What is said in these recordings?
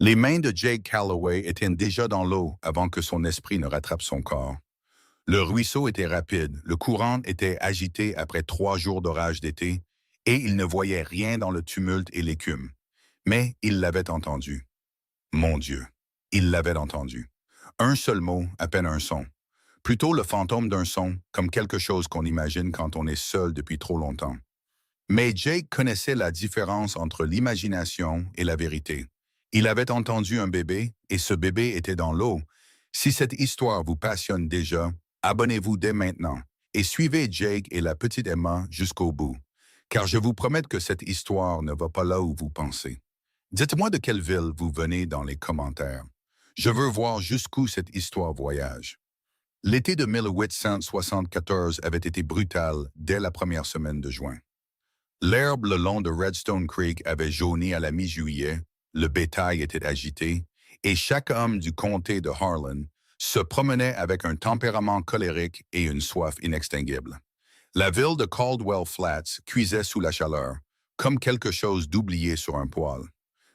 Les mains de Jake Calloway étaient déjà dans l'eau avant que son esprit ne rattrape son corps. Le ruisseau était rapide, le courant était agité après 3 jours d'orage d'été, et il ne voyait rien dans le tumulte et l'écume. Mais il l'avait entendu. Mon Dieu, il l'avait entendu. Un seul mot, à peine un son. Plutôt le fantôme d'un son, comme quelque chose qu'on imagine quand on est seul depuis trop longtemps. Mais Jake connaissait la différence entre l'imagination et la vérité. Il avait entendu un bébé, et ce bébé était dans l'eau. Si cette histoire vous passionne déjà, abonnez-vous dès maintenant et suivez Jake et la petite Emma jusqu'au bout, car je vous promets que cette histoire ne va pas là où vous pensez. Dites-moi de quelle ville vous venez dans les commentaires. Je veux voir jusqu'où cette histoire voyage. L'été de 1874 avait été brutal dès la première semaine de juin. L'herbe le long de Redstone Creek avait jauni à la mi-juillet, le bétail était agité, et chaque homme du comté de Harlan se promenait avec un tempérament colérique et une soif inextinguible. La ville de Caldwell Flats cuisait sous la chaleur, comme quelque chose d'oublié sur un poêle.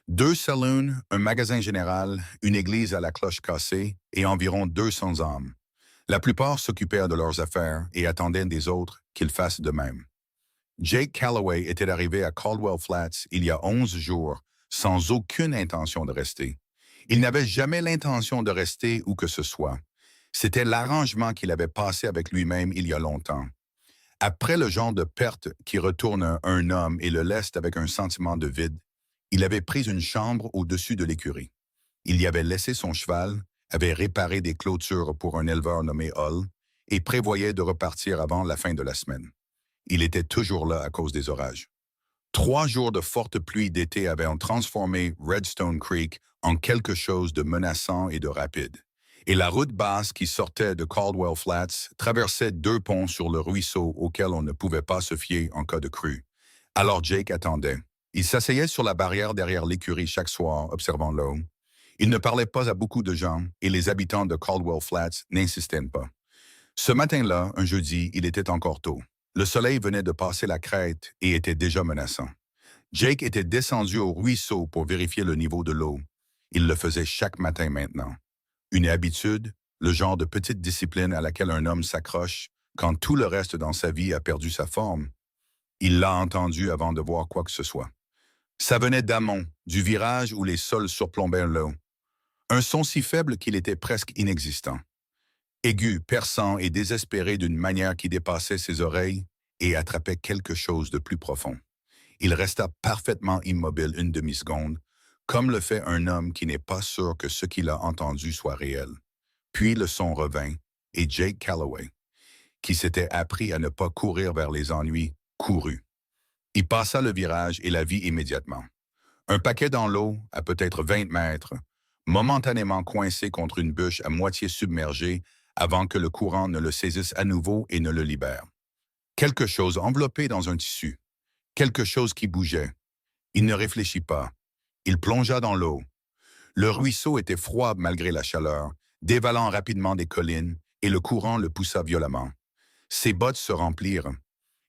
2 saloons, un magasin général, une église à la cloche cassée et environ 200 âmes. La plupart s'occupèrent de leurs affaires et attendaient des autres qu'ils fassent de même. Jake Calloway était arrivé à Caldwell Flats il y a 11 jours, sans aucune intention de rester. Il n'avait jamais l'intention de rester où que ce soit. C'était l'arrangement qu'il avait passé avec lui-même il y a longtemps. Après le genre de perte qui retourne un homme et le laisse avec un sentiment de vide, il avait pris une chambre au-dessus de l'écurie. Il y avait laissé son cheval, avait réparé des clôtures pour un éleveur nommé Hull et prévoyait de repartir avant la fin de la semaine. Il était toujours là à cause des orages. 3 jours de fortes pluies d'été avaient transformé Redstone Creek en quelque chose de menaçant et de rapide. Et la route basse qui sortait de Caldwell Flats traversait 2 ponts sur le ruisseau auquel on ne pouvait pas se fier en cas de crue. Alors Jake attendait. Il s'asseyait sur la barrière derrière l'écurie chaque soir, observant l'eau. Il ne parlait pas à beaucoup de gens et les habitants de Caldwell Flats n'insistaient pas. Ce matin-là, un jeudi, il était encore tôt. Le soleil venait de passer la crête et était déjà menaçant. Jake était descendu au ruisseau pour vérifier le niveau de l'eau. Il le faisait chaque matin maintenant. Une habitude, le genre de petite discipline à laquelle un homme s'accroche quand tout le reste dans sa vie a perdu sa forme. Il l'a entendu avant de voir quoi que ce soit. Ça venait d'amont, du virage où les sols surplombaient l'eau. Un son si faible qu'il était presque inexistant. Aigu, perçant et désespéré d'une manière qui dépassait ses oreilles et attrapait quelque chose de plus profond. Il resta parfaitement immobile une demi-seconde, comme le fait un homme qui n'est pas sûr que ce qu'il a entendu soit réel. Puis le son revint, et Jake Calloway, qui s'était appris à ne pas courir vers les ennuis, courut. Il passa le virage et la vit immédiatement. Un paquet dans l'eau, à peut-être 20 mètres, momentanément coincé contre une bûche à moitié submergée avant que le courant ne le saisisse à nouveau et ne le libère. Quelque chose enveloppé dans un tissu. Quelque chose qui bougeait. Il ne réfléchit pas. Il plongea dans l'eau. Le ruisseau était froid malgré la chaleur, dévalant rapidement des collines, et le courant le poussa violemment. Ses bottes se remplirent.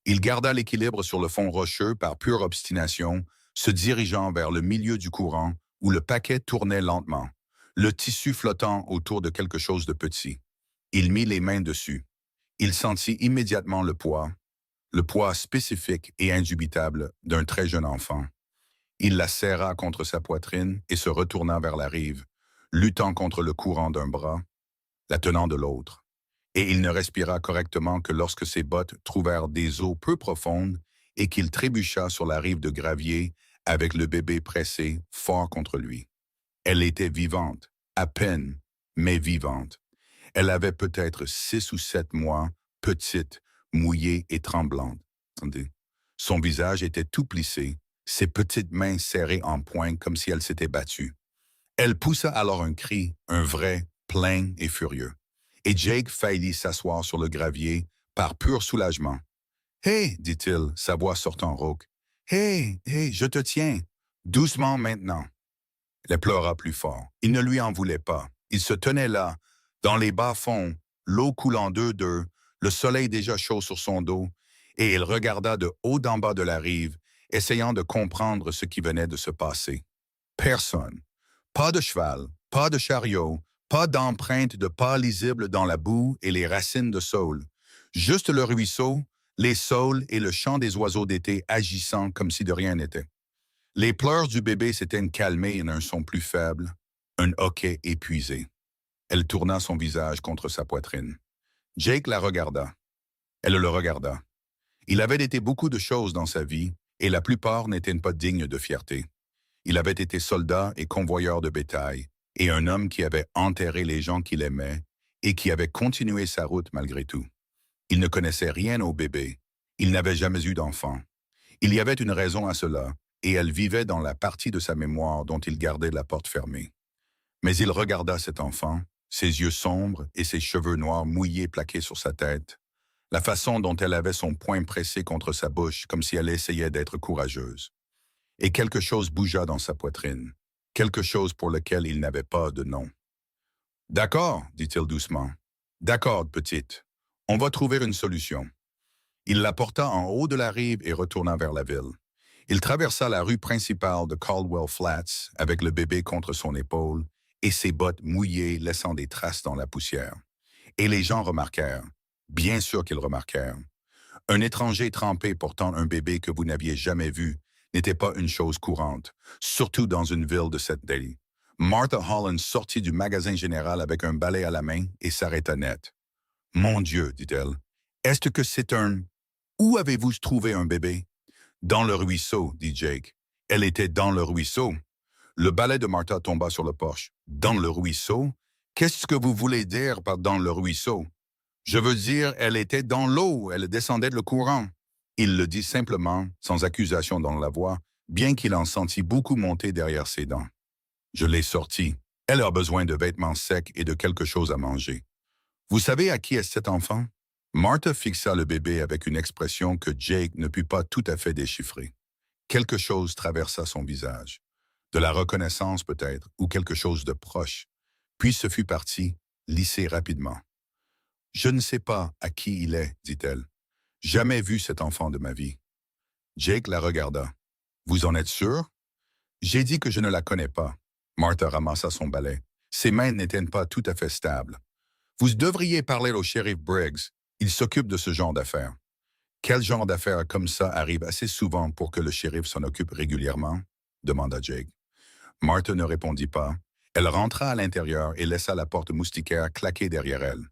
Il garda l'équilibre sur le fond rocheux par pure obstination, se dirigeant vers le milieu du courant où le paquet tournait lentement, le tissu flottant autour de quelque chose de petit. Il mit les mains dessus. Il sentit immédiatement le poids spécifique et indubitable d'un très jeune enfant. Il la serra contre sa poitrine et se retourna vers la rive, luttant contre le courant d'un bras, la tenant de l'autre. Et il ne respira correctement que lorsque ses bottes trouvèrent des eaux peu profondes et qu'il trébucha sur la rive de gravier avec le bébé pressé fort contre lui. Elle était vivante, à peine, mais vivante. Elle avait peut-être 6 ou 7 mois, petite, mouillée et tremblante. Attendez. Son visage était tout plissé, ses petites mains serrées en poing comme si elle s'était battue. Elle poussa alors un cri, un vrai, plein et furieux. Et Jake faillit s'asseoir sur le gravier par pur soulagement. « Hé, dit-il, sa voix sortant rauque. Hé, hé, je te tiens. Doucement maintenant. » Elle pleura plus fort. Il ne lui en voulait pas. Il se tenait là, dans les bas-fonds, l'eau coulant d'eux, le soleil déjà chaud sur son dos, et il regarda de haut en bas de la rive, essayant de comprendre ce qui venait de se passer. Personne, Pas de cheval, pas de chariot, pas d'empreinte de pas lisible dans la boue et les racines de saule. Juste le ruisseau, les saules et le chant des oiseaux d'été agissant comme si de rien n'était. Les pleurs du bébé s'étaient calmés en un son plus faible, un hoquet épuisé. Elle tourna son visage contre sa poitrine. Jake la regarda. Elle le regarda. Il avait été beaucoup de choses dans sa vie, et la plupart n'étaient pas dignes de fierté. Il avait été soldat et convoyeur de bétail, et un homme qui avait enterré les gens qu'il aimait, et qui avait continué sa route malgré tout. Il ne connaissait rien au bébé. Il n'avait jamais eu d'enfant. Il y avait une raison à cela, et elle vivait dans la partie de sa mémoire dont il gardait la porte fermée. Mais il regarda cet enfant, ses yeux sombres et ses cheveux noirs mouillés plaqués sur sa tête, la façon dont elle avait son poing pressé contre sa bouche comme si elle essayait d'être courageuse. Et quelque chose bougea dans sa poitrine, quelque chose pour lequel il n'avait pas de nom. « D'accord, dit-il doucement. « D'accord, petite. On va trouver une solution. » Il la porta en haut de la rive et retourna vers la ville. Il traversa la rue principale de Caldwell Flats avec le bébé contre son épaule et ses bottes mouillées laissant des traces dans la poussière. Et les gens remarquèrent, bien sûr qu'ils remarquèrent. Un étranger trempé portant un bébé que vous n'aviez jamais vu n'était pas une chose courante, surtout dans une ville de cette taille. Martha Holland sortit du magasin général avec un balai à la main et s'arrêta net. « Mon Dieu, dit-elle, est-ce que c'est un... Où avez-vous trouvé un bébé? » « Dans le ruisseau, dit Jake. Elle était dans le ruisseau. Le balai de Martha tomba sur le porche. « Dans le ruisseau? Qu'est-ce que vous voulez dire par dans le ruisseau? » « Je veux dire, elle était dans l'eau, elle descendait le courant. » Il le dit simplement, sans accusation dans la voix, bien qu'il en sentît beaucoup monter derrière ses dents. « Je l'ai sortie. Elle a besoin de vêtements secs et de quelque chose à manger. Vous savez à qui est cet enfant? » Martha fixa le bébé avec une expression que Jake ne put pas tout à fait déchiffrer. Quelque chose traversa son visage. De la reconnaissance peut-être, ou quelque chose de proche. Puis ce fut parti, lissé rapidement. « Je ne sais pas à qui il est, dit-elle. Jamais vu cet enfant de ma vie. » Jake la regarda. « Vous en êtes sûr? » « J'ai dit que je ne la connais pas. » Martha ramassa son balai. Ses mains n'étaient pas tout à fait stables. « Vous devriez parler au shérif Briggs. Il s'occupe de ce genre d'affaires. » « Quel genre d'affaires comme ça arrive assez souvent pour que le shérif s'en occupe régulièrement? » demanda Jake. Martha ne répondit pas. Elle rentra à l'intérieur et laissa la porte moustiquaire claquer derrière elle.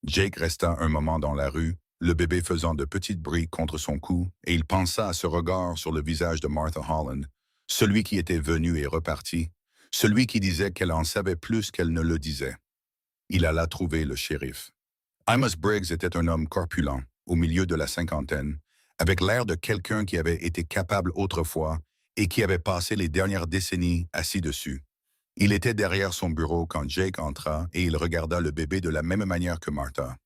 Jake resta un moment dans la rue, le bébé faisant de petites briques contre son cou, et il pensa à ce regard sur le visage de Martha Holland, celui qui était venu et reparti, celui qui disait qu'elle en savait plus qu'elle ne le disait. Il alla trouver le shérif. Amos Briggs était un homme corpulent, au milieu de la cinquantaine, avec l'air de quelqu'un qui avait été capable autrefois et qui avait passé les dernières décennies assis dessus. Il était derrière son bureau quand Jake entra et il regarda le bébé de la même manière que Martha.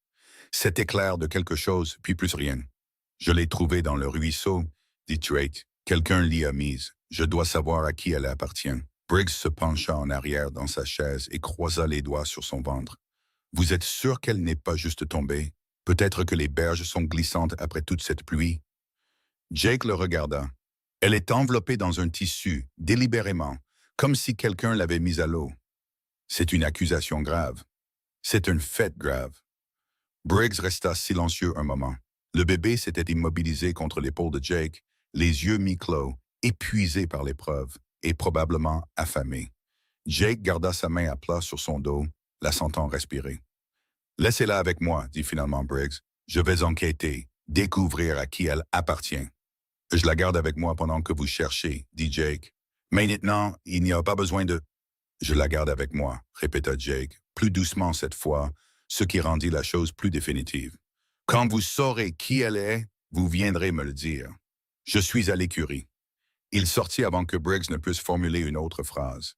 C'était clair de quelque chose, puis plus rien. « Je l'ai trouvée dans le ruisseau, » dit Drake. « Quelqu'un l'y a mise. Je dois savoir à qui elle appartient. » Briggs se pencha en arrière dans sa chaise et croisa les doigts sur son ventre. « Vous êtes sûr qu'elle n'est pas juste tombée? Peut-être que les berges sont glissantes après toute cette pluie. » Jake le regarda. « Elle est enveloppée dans un tissu, délibérément, comme si quelqu'un l'avait mise à l'eau. C'est une accusation grave. C'est un fait grave. » Briggs resta silencieux un moment. Le bébé s'était immobilisé contre l'épaule de Jake, les yeux mi-clos, épuisé par l'épreuve et probablement affamé. Jake garda sa main à plat sur son dos, la sentant respirer. « Laissez-la avec moi, dit finalement Briggs. Je vais enquêter, découvrir à qui elle appartient. »« Je la garde avec moi pendant que vous cherchez, dit Jake. Mais maintenant, il n'y a pas besoin de... »« Je la garde avec moi, répéta Jake, plus doucement cette fois, ce qui rendit la chose plus définitive. Quand vous saurez qui elle est, vous viendrez me le dire. Je suis à l'écurie. » Il sortit avant que Briggs ne puisse formuler une autre phrase.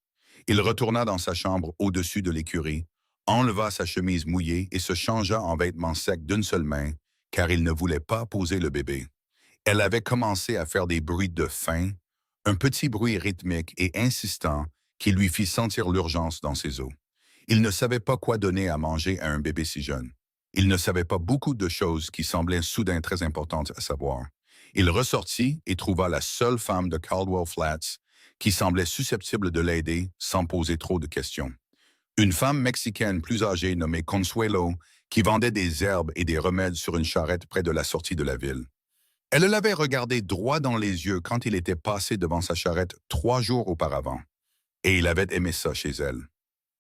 Il retourna dans sa chambre au-dessus de l'écurie, enleva sa chemise mouillée et se changea en vêtements secs d'une seule main, car il ne voulait pas poser le bébé. Elle avait commencé à faire des bruits de faim, un petit bruit rythmique et insistant qui lui fit sentir l'urgence dans ses os. Il ne savait pas quoi donner à manger à un bébé si jeune. Il ne savait pas beaucoup de choses qui semblaient soudain très importantes à savoir. Il ressortit et trouva la seule femme de Caldwell Flats qui semblait susceptible de l'aider sans poser trop de questions. Une femme mexicaine plus âgée nommée Consuelo, qui vendait des herbes et des remèdes sur une charrette près de la sortie de la ville. Elle l'avait regardé droit dans les yeux quand il était passé devant sa charrette 3 jours auparavant, et il avait aimé ça chez elle.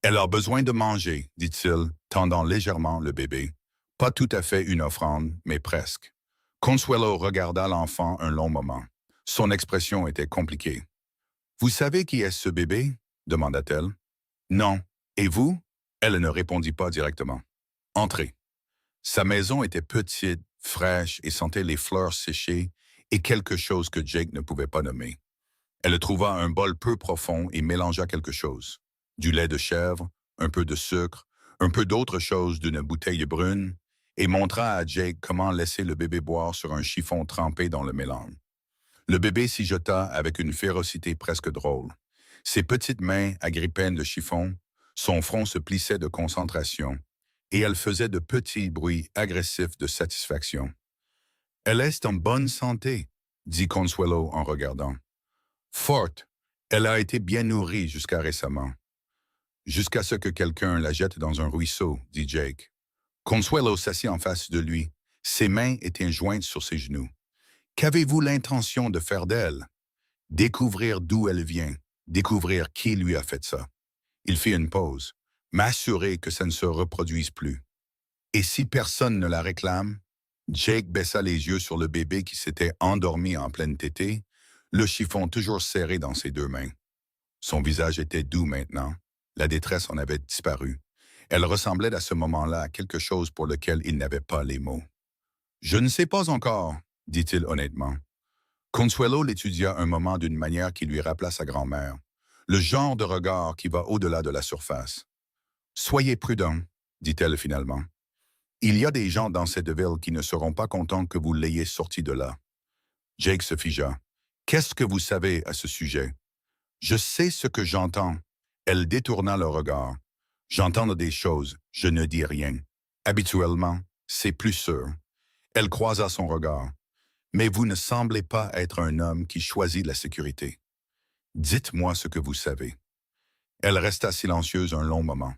Elle a besoin de manger, dit-il, tendant légèrement le bébé. Pas tout à fait une offrande, mais presque. Consuelo regarda l'enfant un long moment. Son expression était compliquée. « Vous savez qui est ce bébé ?» demanda-t-elle. « Non. Et vous ?» Elle ne répondit pas directement. « Entrez. » Sa maison était petite, fraîche et sentait les fleurs séchées et quelque chose que Jake ne pouvait pas nommer. Elle trouva un bol peu profond et mélangea quelque chose. Du lait de chèvre, un peu de sucre, un peu d'autre chose d'une bouteille brune, et montra à Jake comment laisser le bébé boire sur un chiffon trempé dans le mélange. Le bébé s'y jeta avec une férocité presque drôle. Ses petites mains agrippaient le chiffon, son front se plissait de concentration, et elle faisait de petits bruits agressifs de satisfaction. « Elle est en bonne santé, » dit Consuelo en regardant. « Forte, elle a été bien nourrie jusqu'à récemment. »« Jusqu'à ce que quelqu'un la jette dans un ruisseau, » dit Jake. Consuelo s'assit en face de lui. Ses mains étaient jointes sur ses genoux. « Qu'avez-vous l'intention de faire d'elle? » ?»« Découvrir d'où elle vient, découvrir qui lui a fait ça. » Il fit une pause. « M'assurer que ça ne se reproduise plus. » « Et si personne ne la réclame? » Jake baissa les yeux sur le bébé qui s'était endormi en pleine tétée, le chiffon toujours serré dans ses 2 mains. Son visage était doux maintenant. La détresse en avait disparu. Elle ressemblait à ce moment-là à quelque chose pour lequel il n'avait pas les mots. « Je ne sais pas encore, » dit-il honnêtement. Consuelo l'étudia un moment d'une manière qui lui rappela sa grand-mère, le genre de regard qui va au-delà de la surface. « Soyez prudent, » dit-elle finalement. « Il y a des gens dans cette ville qui ne seront pas contents que vous l'ayez sorti de là. » Jake se figea. « Qu'est-ce que vous savez à ce sujet? »« Je sais ce que j'entends. » Elle détourna le regard. « J'entends des choses, je ne dis rien. Habituellement, c'est plus sûr. » Elle croisa son regard. « Mais vous ne semblez pas être un homme qui choisit la sécurité. Dites-moi ce que vous savez. » Elle resta silencieuse un long moment.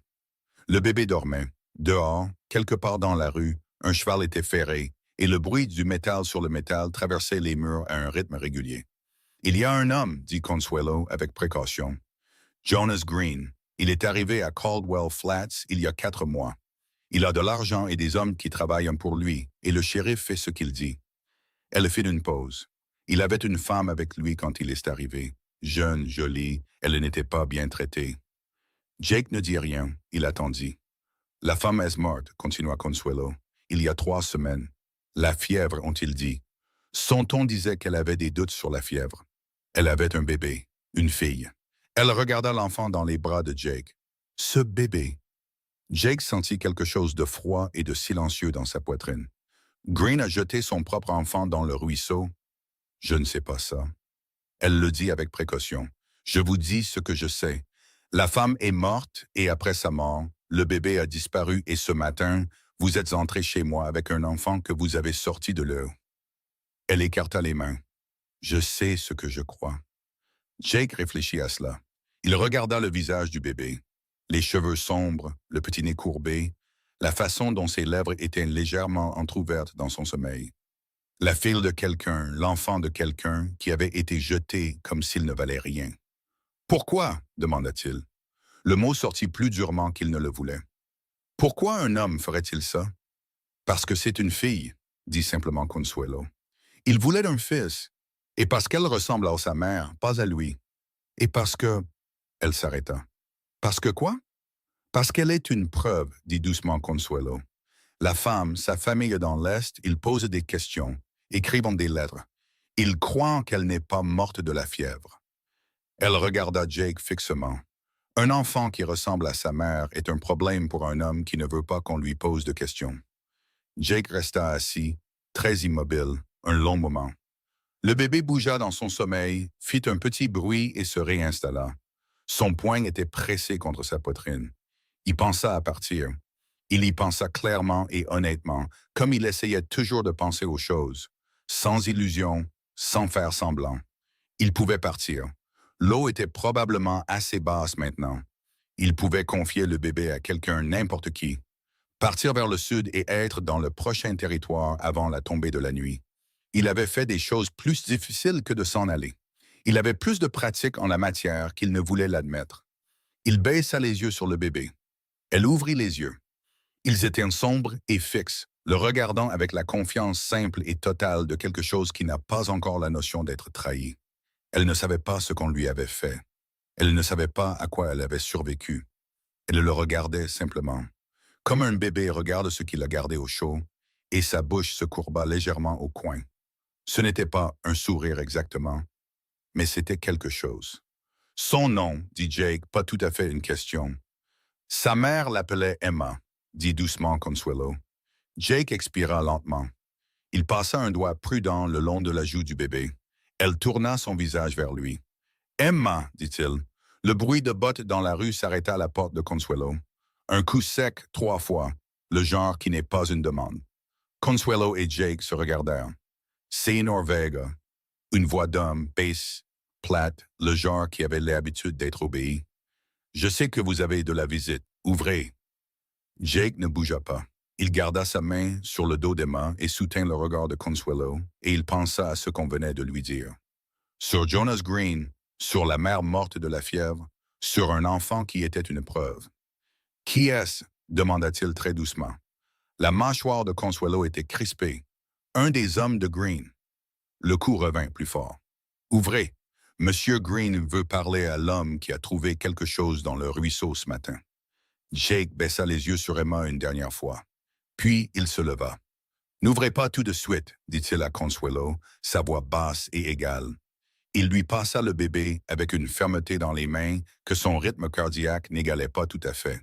Le bébé dormait. Dehors, quelque part dans la rue, un cheval était ferré, et le bruit du métal sur le métal traversait les murs à un rythme régulier. « Il y a un homme, » dit Consuelo avec précaution. « Jonas Green. Il est arrivé à Caldwell Flats il y a 4 mois. Il a de l'argent et des hommes qui travaillent pour lui, et le shérif fait ce qu'il dit. » Elle fit une pause. Il avait une femme avec lui quand il est arrivé. Jeune, jolie, elle n'était pas bien traitée. Jake ne dit rien, il attendit. « La femme est morte, » continua Consuelo, « il y a 3 semaines. La fièvre, ont-ils dit. Son ton disait qu'elle avait des doutes sur la fièvre. Elle avait un bébé, une fille. Elle regarda l'enfant dans les bras de Jake. « Ce bébé. » Jake sentit quelque chose de froid et de silencieux dans sa poitrine. Green a jeté son propre enfant dans le ruisseau. « Je ne sais pas ça. » Elle le dit avec précaution. « Je vous dis ce que je sais. La femme est morte et après sa mort, le bébé a disparu et ce matin, vous êtes entré chez moi avec un enfant que vous avez sorti de l'eau. » Elle écarta les mains. « Je sais ce que je crois. » Jake réfléchit à cela. Il regarda le visage du bébé. Les cheveux sombres, le petit nez courbé, la façon dont ses lèvres étaient légèrement entr'ouvertes dans son sommeil. La fille de quelqu'un, l'enfant de quelqu'un qui avait été jeté comme s'il ne valait rien. « Pourquoi ?» demanda-t-il. Le mot sortit plus durement qu'il ne le voulait. « Pourquoi un homme ferait-il ça? »« Parce que c'est une fille, » dit simplement Consuelo. « Il voulait un fils, et parce qu'elle ressemble à sa mère, pas à lui. Et parce que... » Elle s'arrêta. « Parce que quoi? »« Parce qu'elle est une preuve, » dit doucement Consuelo. « La femme, sa famille dans l'Est, ils posent des questions, écrivent des lettres. Ils croient qu'elle n'est pas morte de la fièvre. » Elle regarda Jake fixement. Un enfant qui ressemble à sa mère est un problème pour un homme qui ne veut pas qu'on lui pose de questions. Jake resta assis, très immobile, un long moment. Le bébé bougea dans son sommeil, fit un petit bruit et se réinstalla. Son poing était pressé contre sa poitrine. Il pensa à partir. Il y pensa clairement et honnêtement, comme il essayait toujours de penser aux choses, sans illusion, sans faire semblant. Il pouvait partir. L'eau était probablement assez basse maintenant. Il pouvait confier le bébé à quelqu'un, n'importe qui, partir vers le sud et être dans le prochain territoire avant la tombée de la nuit. Il avait fait des choses plus difficiles que de s'en aller. Il avait plus de pratique en la matière qu'il ne voulait l'admettre. Il baissa les yeux sur le bébé. Elle ouvrit les yeux. Ils étaient sombres et fixes, le regardant avec la confiance simple et totale de quelque chose qui n'a pas encore la notion d'être trahi. Elle ne savait pas ce qu'on lui avait fait. Elle ne savait pas à quoi elle avait survécu. Elle le regardait simplement, comme un bébé regarde ce qu'il a gardé au chaud, et sa bouche se courba légèrement au coin. Ce n'était pas un sourire exactement, mais c'était quelque chose. Son nom, dit Jake, pas tout à fait une question. Sa mère l'appelait Emma, dit doucement Consuelo. Jake expira lentement. Il passa un doigt prudent le long de la joue du bébé. Elle tourna son visage vers lui. Emma, dit-il. Le bruit de bottes dans la rue s'arrêta à la porte de Consuelo. Un coup sec 3 fois, le genre qui n'est pas une demande. Consuelo et Jake se regardèrent. C'est Norvège. Une voix d'homme, basse, plate, le genre qui avait l'habitude d'être obéi. Je sais que vous avez de la visite. Ouvrez. Jake ne bougea pas. Il garda sa main sur le dos d'Emma et soutint le regard de Consuelo, et il pensa à ce qu'on venait de lui dire. Sur Jonas Green, sur la mère morte de la fièvre, sur un enfant qui était une preuve. Qui est-ce? Demanda-t-il très doucement. La mâchoire de Consuelo était crispée. Un des hommes de Green. Le coup revint plus fort. Ouvrez. Monsieur Green veut parler à l'homme qui a trouvé quelque chose dans le ruisseau ce matin. Jake baissa les yeux sur Emma une dernière fois. Puis il se leva. N'ouvrez pas tout de suite, dit-il à Consuelo, sa voix basse et égale. Il lui passa le bébé avec une fermeté dans les mains que son rythme cardiaque n'égalait pas tout à fait.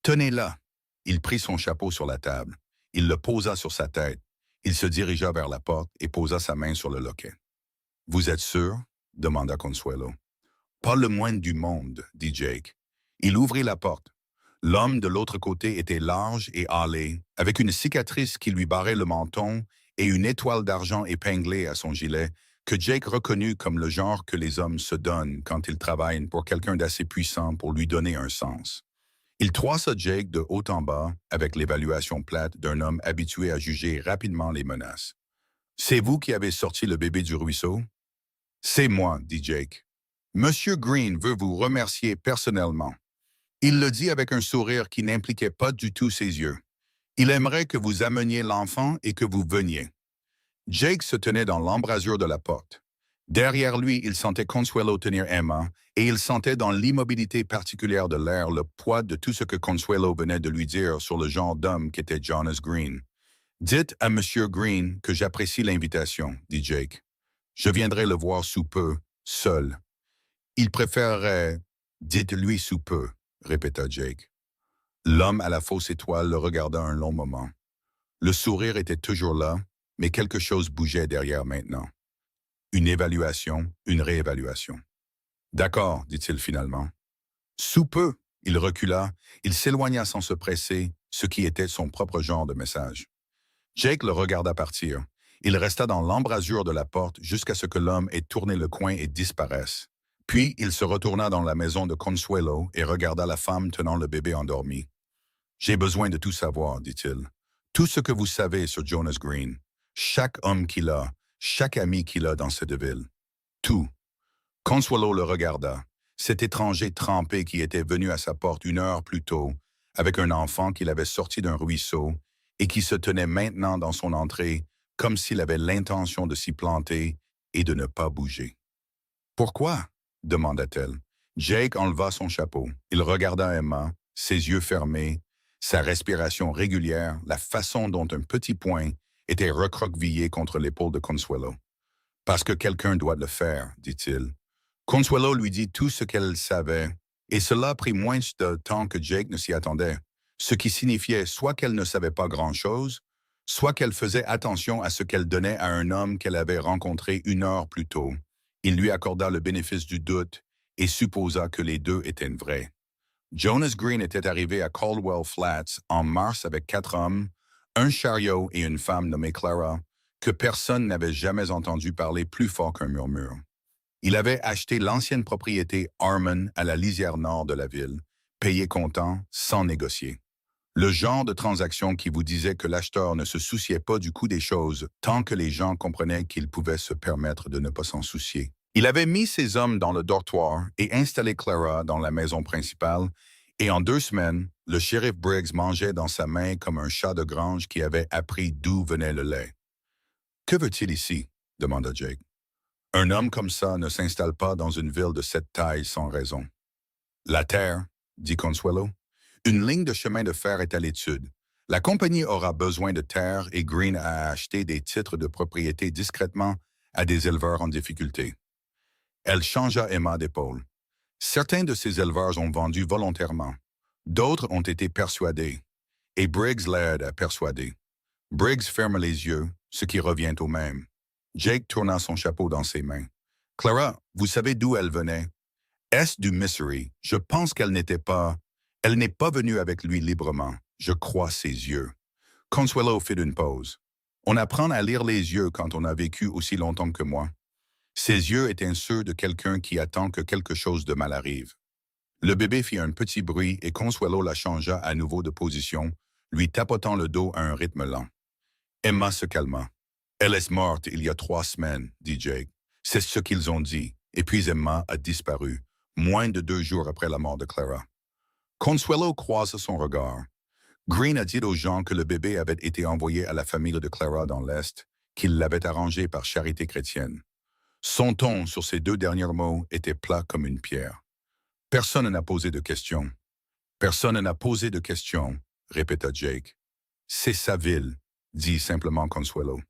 Tenez-la. Il prit son chapeau sur la table. Il le posa sur sa tête. Il se dirigea vers la porte et posa sa main sur le loquet. Vous êtes sûr? Demanda Consuelo. Pas le moindre du monde, dit Jake. Il ouvrit la porte. L'homme de l'autre côté était large et hâlé, avec une cicatrice qui lui barrait le menton et une étoile d'argent épinglée à son gilet, que Jake reconnut comme le genre que les hommes se donnent quand ils travaillent pour quelqu'un d'assez puissant pour lui donner un sens. Il troissa Jake de haut en bas avec l'évaluation plate d'un homme habitué à juger rapidement les menaces. « C'est vous qui avez sorti le bébé du ruisseau? »« C'est moi, » dit Jake. « Monsieur Green veut vous remercier personnellement. » Il le dit avec un sourire qui n'impliquait pas du tout ses yeux. Il aimerait que vous ameniez l'enfant et que vous veniez. Jake se tenait dans l'embrasure de la porte. Derrière lui, il sentait Consuelo tenir Emma, et il sentait dans l'immobilité particulière de l'air le poids de tout ce que Consuelo venait de lui dire sur le genre d'homme qu'était Jonas Green. « Dites à Monsieur Green que j'apprécie l'invitation, » dit Jake. « Je viendrai le voir sous peu, seul. Il préférerait... » « Dites-lui sous peu, » répéta Jake. L'homme à la fausse étoile le regarda un long moment. Le sourire était toujours là, mais quelque chose bougeait derrière maintenant. Une évaluation, une réévaluation. « D'accord, » dit-il finalement. « Sous peu !» Il recula, il s'éloigna sans se presser, ce qui était son propre genre de message. Jake le regarda partir. Il resta dans l'embrasure de la porte jusqu'à ce que l'homme ait tourné le coin et disparaisse. Puis il se retourna dans la maison de Consuelo et regarda la femme tenant le bébé endormi. « J'ai besoin de tout savoir, » dit-il. « Tout ce que vous savez sur Jonas Green. Chaque homme qu'il a, chaque ami qu'il a dans cette ville. Tout. » Consuelo le regarda. Cet étranger trempé qui était venu à sa porte 1 heure plus tôt, avec un enfant qu'il avait sorti d'un ruisseau et qui se tenait maintenant dans son entrée comme s'il avait l'intention de s'y planter et de ne pas bouger. « Pourquoi? » demanda-t-elle. Jake enleva son chapeau. Il regarda Emma, ses yeux fermés, sa respiration régulière, la façon dont un petit poing était recroquevillé contre l'épaule de Consuelo. « Parce que quelqu'un doit le faire, » dit-il. Consuelo lui dit tout ce qu'elle savait, et cela prit moins de temps que Jake ne s'y attendait, ce qui signifiait soit qu'elle ne savait pas grand-chose, soit qu'elle faisait attention à ce qu'elle donnait à un homme qu'elle avait rencontré 1 heure plus tôt. Il lui accorda le bénéfice du doute et supposa que les deux étaient vrais. Jonas Green était arrivé à Caldwell Flats en mars avec 4 hommes, un chariot et une femme nommée Clara, que personne n'avait jamais entendu parler plus fort qu'un murmure. Il avait acheté l'ancienne propriété Harmon à la lisière nord de la ville, payé comptant, sans négocier. Le genre de transaction qui vous disait que l'acheteur ne se souciait pas du coût des choses tant que les gens comprenaient qu'ils pouvaient se permettre de ne pas s'en soucier. Il avait mis ses hommes dans le dortoir et installé Clara dans la maison principale, et en 2 semaines, le shérif Briggs mangeait dans sa main comme un chat de grange qui avait appris d'où venait le lait. « Que veut-il ici ?» demanda Jake. « Un homme comme ça ne s'installe pas dans une ville de cette taille sans raison. »« La terre, » dit Consuelo. « Une ligne de chemin de fer est à l'étude. La compagnie aura besoin de terre et Green a acheté des titres de propriété discrètement à des éleveurs en difficulté. » Elle changea Emma d'épaule. Certains de ces éleveurs ont vendu volontairement. D'autres ont été persuadés. Et Briggs l'aide à persuader. Briggs ferme les yeux, ce qui revient au même. Jake tourna son chapeau dans ses mains. « Clara, vous savez d'où elle venait? Est-ce du Missouri? Je pense qu'elle n'était pas... Elle n'est pas venue avec lui librement. Je crois ses yeux. » Consuelo fit une pause. « On apprend à lire les yeux quand on a vécu aussi longtemps que moi. » Ses yeux étaient ceux de quelqu'un qui attend que quelque chose de mal arrive. Le bébé fit un petit bruit et Consuelo la changea à nouveau de position, lui tapotant le dos à un rythme lent. Emma se calma. « Elle est morte il y a 3 semaines, » dit Jake. « C'est ce qu'ils ont dit. » Et puis Emma a disparu, moins de 2 jours après la mort de Clara. Consuelo croisa son regard. Green a dit aux gens que le bébé avait été envoyé à la famille de Clara dans l'Est, qu'il l'avait arrangé par charité chrétienne. Son ton sur ces 2 derniers mots était plat comme une pierre. « Personne n'a posé de questions. »« Personne n'a posé de questions, » répéta Jake. « C'est sa ville, » dit simplement Consuelo.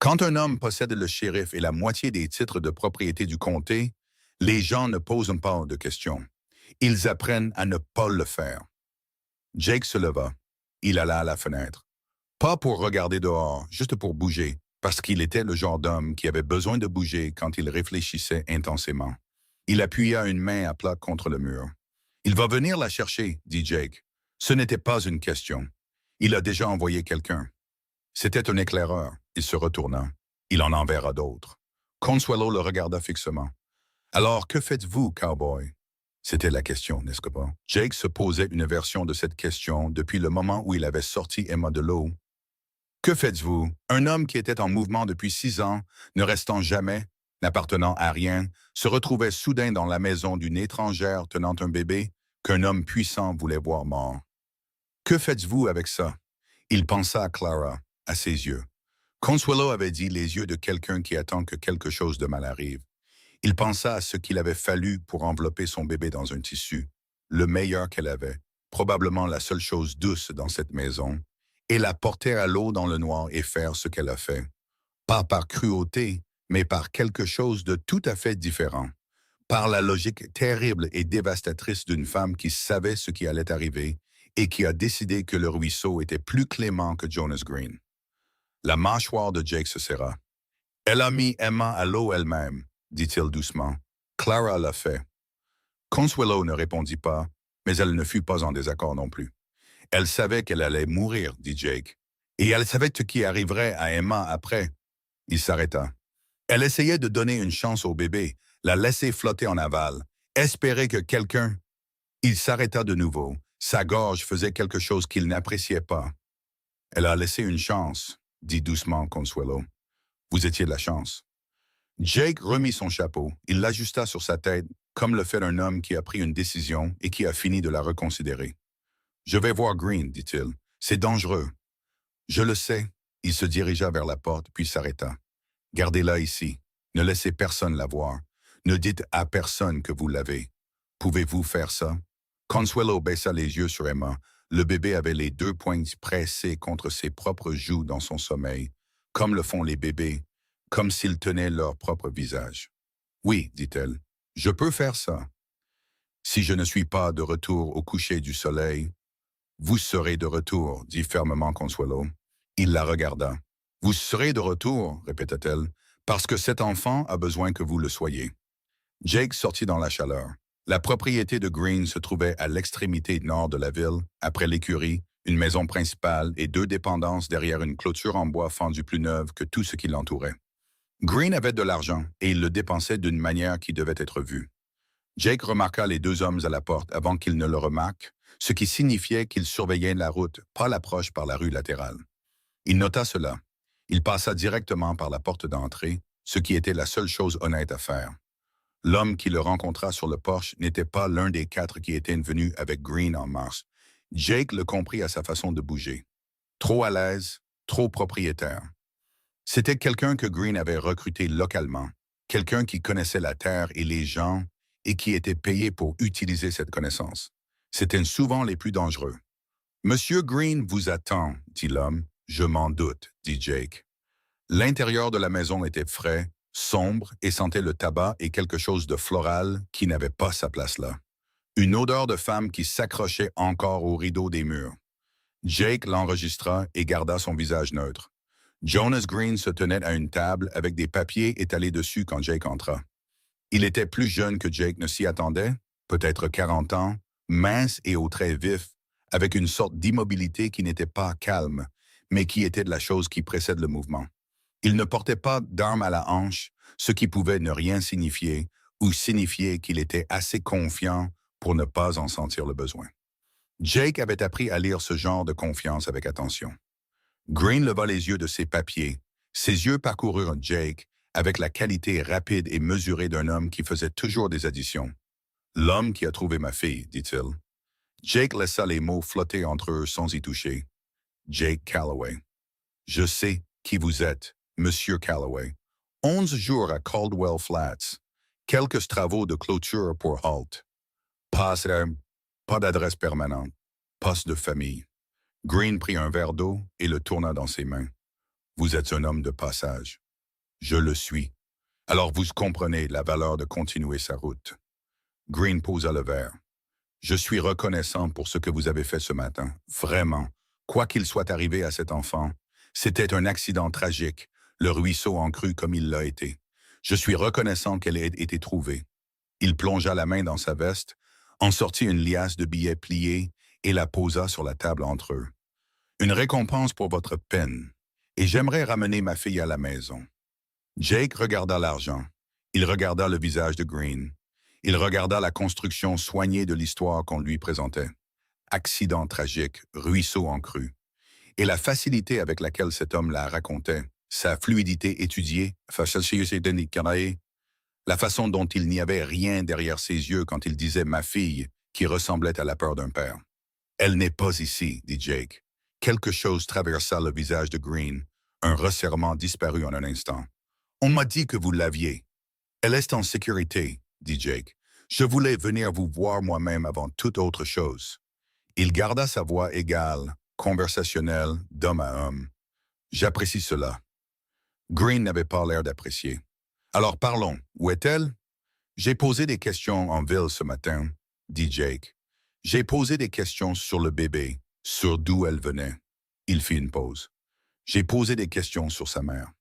Quand un homme possède le shérif et la moitié des titres de propriété du comté, les gens ne posent pas de questions. Ils apprennent à ne pas le faire. Jake se leva. Il alla à la fenêtre. Pas pour regarder dehors, juste pour bouger, parce qu'il était le genre d'homme qui avait besoin de bouger quand il réfléchissait intensément. Il appuya une main à plat contre le mur. « Il va venir la chercher, » dit Jake. Ce n'était pas une question. Il a déjà envoyé quelqu'un. C'était un éclaireur. Il se retourna. Il en enverra d'autres. Consuelo le regarda fixement. « Alors, que faites-vous, cowboy? » C'était la question, n'est-ce pas? Jake se posait une version de cette question depuis le moment où il avait sorti Emma de l'eau. « Que faites-vous? Un homme qui était en mouvement depuis 6 ans, ne restant jamais, n'appartenant à rien, se retrouvait soudain dans la maison d'une étrangère tenant un bébé qu'un homme puissant voulait voir mort. Que faites-vous avec ça? » Il pensa à Clara, à ses yeux. Consuelo avait dit les yeux de quelqu'un qui attend que quelque chose de mal arrive. Il pensa à ce qu'il avait fallu pour envelopper son bébé dans un tissu, le meilleur qu'elle avait, probablement la seule chose douce dans cette maison, et la porter à l'eau dans le noir et faire ce qu'elle a fait. Pas par cruauté, mais par quelque chose de tout à fait différent. Par la logique terrible et dévastatrice d'une femme qui savait ce qui allait arriver et qui a décidé que le ruisseau était plus clément que Jonas Green. La mâchoire de Jake se serra. « Elle a mis Emma à l'eau elle-même, » dit-il doucement. « Clara l'a fait. » Consuelo ne répondit pas, mais elle ne fut pas en désaccord non plus. « Elle savait qu'elle allait mourir, » dit Jake. « Et elle savait ce qui arriverait à Emma après. » Il s'arrêta. « Elle essayait de donner une chance au bébé, la laisser flotter en aval, espérer que quelqu'un... » Il s'arrêta de nouveau. Sa gorge faisait quelque chose qu'il n'appréciait pas. « Elle a laissé une chance, » dit doucement Consuelo. « Vous étiez de la chance. » Jake remit son chapeau. Il l'ajusta sur sa tête, comme le fait un homme qui a pris une décision et qui a fini de la reconsidérer. « Je vais voir Green, » dit-il. « C'est dangereux. » « Je le sais. » Il se dirigea vers la porte, puis s'arrêta. « Gardez-la ici. Ne laissez personne la voir. Ne dites à personne que vous l'avez. Pouvez-vous faire ça? » Consuelo baissa les yeux sur Emma. Le bébé avait les 2 poings pressés contre ses propres joues dans son sommeil, comme le font les bébés, comme s'ils tenaient leur propre visage. « Oui, dit-elle, je peux faire ça. Si je ne suis pas de retour au coucher du soleil, vous serez de retour, dit fermement Consuelo. Il la regarda. Vous serez de retour, répéta-t-elle, parce que cet enfant a besoin que vous le soyez. Jake sortit dans la chaleur. La propriété de Green se trouvait à l'extrémité nord de la ville, après l'écurie, une maison principale et 2 dépendances derrière une clôture en bois fendu plus neuve que tout ce qui l'entourait. Green avait de l'argent et il le dépensait d'une manière qui devait être vue. Jake remarqua les deux hommes à la porte avant qu'ils ne le remarquent, ce qui signifiait qu'ils surveillaient la route, pas l'approche par la rue latérale. Il nota cela. Il passa directement par la porte d'entrée, ce qui était la seule chose honnête à faire. L'homme qui le rencontra sur le porche n'était pas l'un des quatre qui étaient venus avec Green en mars. Jake le comprit à sa façon de bouger. Trop à l'aise, trop propriétaire. C'était quelqu'un que Green avait recruté localement, quelqu'un qui connaissait la terre et les gens et qui était payé pour utiliser cette connaissance. C'étaient souvent les plus dangereux. Monsieur Green vous attend, dit l'homme. Je m'en doute, dit Jake. L'intérieur de la maison était frais, sombre et sentait le tabac et quelque chose de floral qui n'avait pas sa place là. Une odeur de femme qui s'accrochait encore au rideau des murs. Jake l'enregistra et garda son visage neutre. Jonas Green se tenait à une table avec des papiers étalés dessus quand Jake entra. Il était plus jeune que Jake ne s'y attendait, peut-être 40 ans, mince et aux traits vifs, avec une sorte d'immobilité qui n'était pas calme, mais qui était de la chose qui précède le mouvement. Il ne portait pas d'arme à la hanche, ce qui pouvait ne rien signifier, ou signifier qu'il était assez confiant pour ne pas en sentir le besoin. Jake avait appris à lire ce genre de confiance avec attention. Green leva les yeux de ses papiers. Ses yeux parcoururent Jake avec la qualité rapide et mesurée d'un homme qui faisait toujours des additions. « L'homme qui a trouvé ma fille », dit-il. Jake laissa les mots flotter entre eux sans y toucher. « Jake Calloway. Je sais qui vous êtes, Monsieur Calloway. 11 jours à Caldwell Flats. Quelques travaux de clôture pour Halt. Pas d'adresse permanente. Poste de famille. » Green prit un verre d'eau et le tourna dans ses mains. « Vous êtes un homme de passage. »« Je le suis. Alors vous comprenez la valeur de continuer sa route. » Green posa le verre. « Je suis reconnaissant pour ce que vous avez fait ce matin. Vraiment. Quoi qu'il soit arrivé à cet enfant, c'était un accident tragique, le ruisseau en crue comme il l'a été. Je suis reconnaissant qu'elle ait été trouvée. » Il plongea la main dans sa veste, en sortit une liasse de billets pliés et la posa sur la table entre eux. « Une récompense pour votre peine. Et j'aimerais ramener ma fille à la maison. » Jake regarda l'argent. Il regarda le visage de Green. Il regarda la construction soignée de l'histoire qu'on lui présentait. Accident tragique, ruisseau en crue. Et la facilité avec laquelle cet homme la racontait, sa fluidité étudiée, la façon dont il n'y avait rien derrière ses yeux quand il disait « ma fille » qui ressemblait à la peur d'un père. « Elle n'est pas ici », dit Jake. Quelque chose traversa le visage de Green. Un resserrement disparut en un instant. « On m'a dit que vous l'aviez. »« Elle est en sécurité, » dit Jake. « Je voulais venir vous voir moi-même avant toute autre chose. » Il garda sa voix égale, conversationnelle, d'homme à homme. « J'apprécie cela. » Green n'avait pas l'air d'apprécier. « Alors parlons. Où est-elle? »« J'ai posé des questions en ville ce matin, » dit Jake. « J'ai posé des questions sur le bébé, sur d'où elle venait. » Il fit une pause. « J'ai posé des questions sur sa mère. »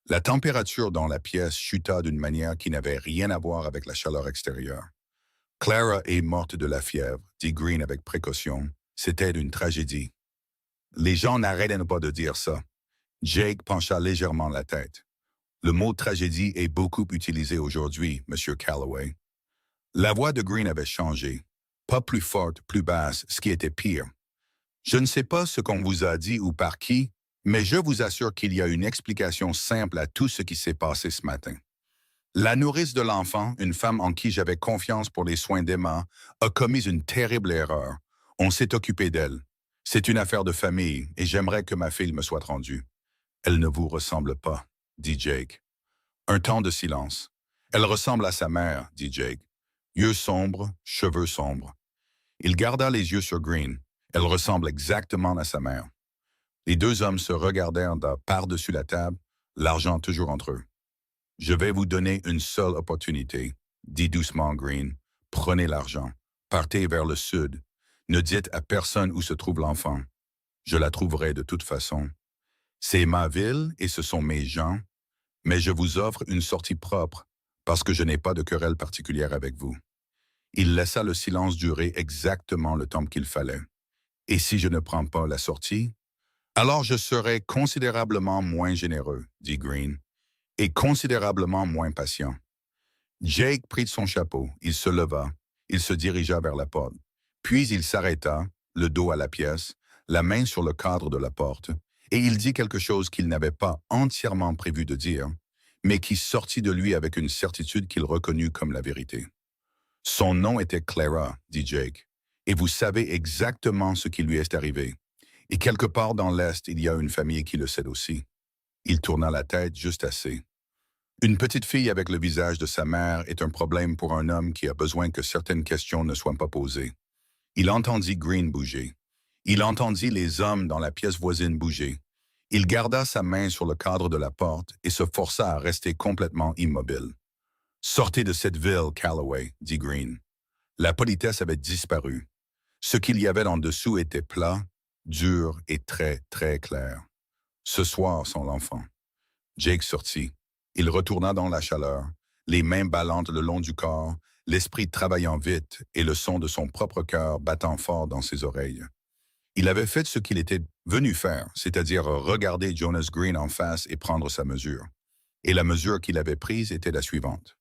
La température dans la pièce chuta d'une manière qui n'avait rien à voir avec la chaleur extérieure. « Clara est morte de la fièvre, » dit Green avec précaution. « C'était une tragédie. » Les gens n'arrêtaient pas de dire ça. Jake pencha légèrement la tête. « Le mot tragédie est beaucoup utilisé aujourd'hui, Monsieur Calloway. » La voix de Green avait changé. Pas plus forte, plus basse, ce qui était pire. « Je ne sais pas ce qu'on vous a dit ou par qui, mais je vous assure qu'il y a une explication simple à tout ce qui s'est passé ce matin. La nourrice de l'enfant, une femme en qui j'avais confiance pour les soins d'Emma, a commis une terrible erreur. On s'est occupé d'elle. C'est une affaire de famille et j'aimerais que ma fille me soit rendue. »« Elle ne vous ressemble pas, » dit Jake. Un temps de silence. « Elle ressemble à sa mère, » dit Jake. Yeux sombres, cheveux sombres. Il garda les yeux sur Green. Elle ressemble exactement à sa mère. Les deux hommes se regardèrent par-dessus la table, l'argent toujours entre eux. « Je vais vous donner une seule opportunité, » dit doucement Green. « Prenez l'argent. Partez vers le sud. Ne dites à personne où se trouve l'enfant. Je la trouverai de toute façon. C'est ma ville et ce sont mes gens, mais je vous offre une sortie propre parce que je n'ai pas de querelle particulière avec vous. » Il laissa le silence durer exactement le temps qu'il fallait. « Et si je ne prends pas la sortie? » « Alors je serai considérablement moins généreux, » dit Green. et considérablement moins patient. Jake prit son chapeau, il se leva, il se dirigea vers la porte. Puis il s'arrêta, le dos à la pièce, la main sur le cadre de la porte, et il dit quelque chose qu'il n'avait pas entièrement prévu de dire, mais qui sortit de lui avec une certitude qu'il reconnut comme la vérité. Son nom était Clara, dit Jake, et vous savez exactement ce qui lui est arrivé. Et quelque part dans l'Est, il y a une famille qui le sait aussi. Il tourna la tête juste assez. Une petite fille avec le visage de sa mère est un problème pour un homme qui a besoin que certaines questions ne soient pas posées. Il entendit Green bouger. Il entendit les hommes dans la pièce voisine bouger. Il garda sa main sur le cadre de la porte et se força à rester complètement immobile. « Sortez de cette ville, Calloway, » dit Green. La politesse avait disparu. Ce qu'il y avait en dessous était plat, dur et très, très clair. Ce soir, sans l'enfant. Jake sortit. Il retourna dans la chaleur, les mains ballantes le long du corps, l'esprit travaillant vite et le son de son propre cœur battant fort dans ses oreilles. Il avait fait ce qu'il était venu faire, c'est-à-dire regarder Jonas Green en face et prendre sa mesure. Et la mesure qu'il avait prise était la suivante.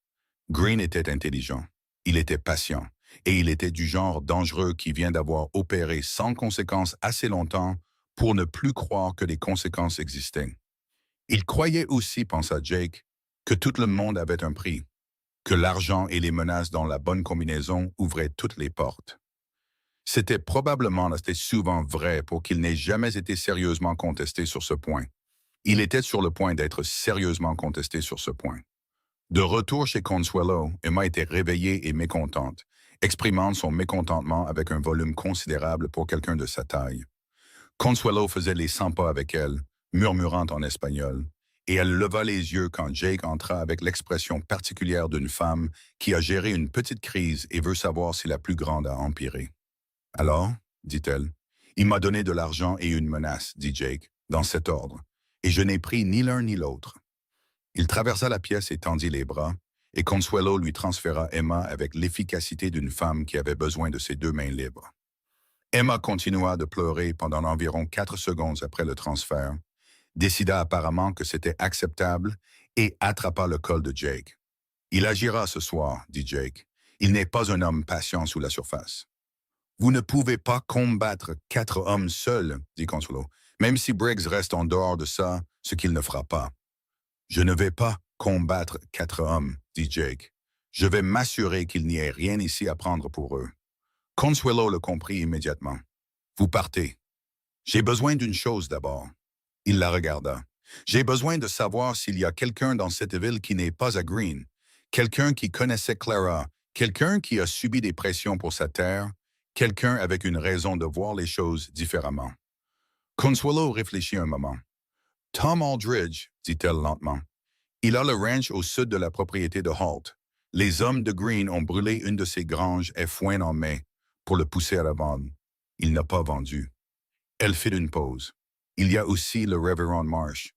Green était intelligent, il était patient, et il était du genre dangereux qui vient d'avoir opéré sans conséquences assez longtemps pour ne plus croire que les conséquences existaient. Il croyait aussi, pensa Jake, que tout le monde avait un prix, que l'argent et les menaces dans la bonne combinaison ouvraient toutes les portes. C'était probablement assez souvent vrai pour qu'il n'ait jamais été sérieusement contesté sur ce point. Il était sur le point d'être sérieusement contesté sur ce point. De retour chez Consuelo, Emma était réveillée et mécontente, exprimant son mécontentement avec un volume considérable pour quelqu'un de sa taille. Consuelo faisait les 100 pas avec elle, murmurant en espagnol, et elle leva les yeux quand Jake entra avec l'expression particulière d'une femme qui a géré une petite crise et veut savoir si la plus grande a empiré. « Alors, dit-elle, il m'a donné de l'argent et une menace, dit Jake, dans cet ordre, et je n'ai pris ni l'un ni l'autre. » Il traversa la pièce et tendit les bras, et Consuelo lui transféra Emma avec l'efficacité d'une femme qui avait besoin de ses 2 mains libres. Emma continua de pleurer pendant environ 4 secondes après le transfert, décida apparemment que c'était acceptable et attrapa le col de Jake. « Il agira ce soir, dit Jake. Il n'est pas un homme patient sous la surface. »« Vous ne pouvez pas combattre 4 hommes seuls, dit Consuelo, même si Briggs reste en dehors de ça, ce qu'il ne fera pas. »« Je ne vais pas combattre 4 hommes, dit Jake. Je vais m'assurer qu'il n'y ait rien ici à prendre pour eux. » Consuelo le comprit immédiatement. « Vous partez. J'ai besoin d'une chose d'abord. » Il la regarda. « J'ai besoin de savoir s'il y a quelqu'un dans cette ville qui n'est pas à Green, quelqu'un qui connaissait Clara, quelqu'un qui a subi des pressions pour sa terre, quelqu'un avec une raison de voir les choses différemment. » Consuelo réfléchit un moment. « Tom Aldridge, dit-elle lentement. Il a le ranch au sud de la propriété de Holt. Les hommes de Green ont brûlé une de ses granges et foin en mai pour le pousser à la vente. Il n'a pas vendu. » Elle fit une pause. « Il y a aussi le révérend Marsh.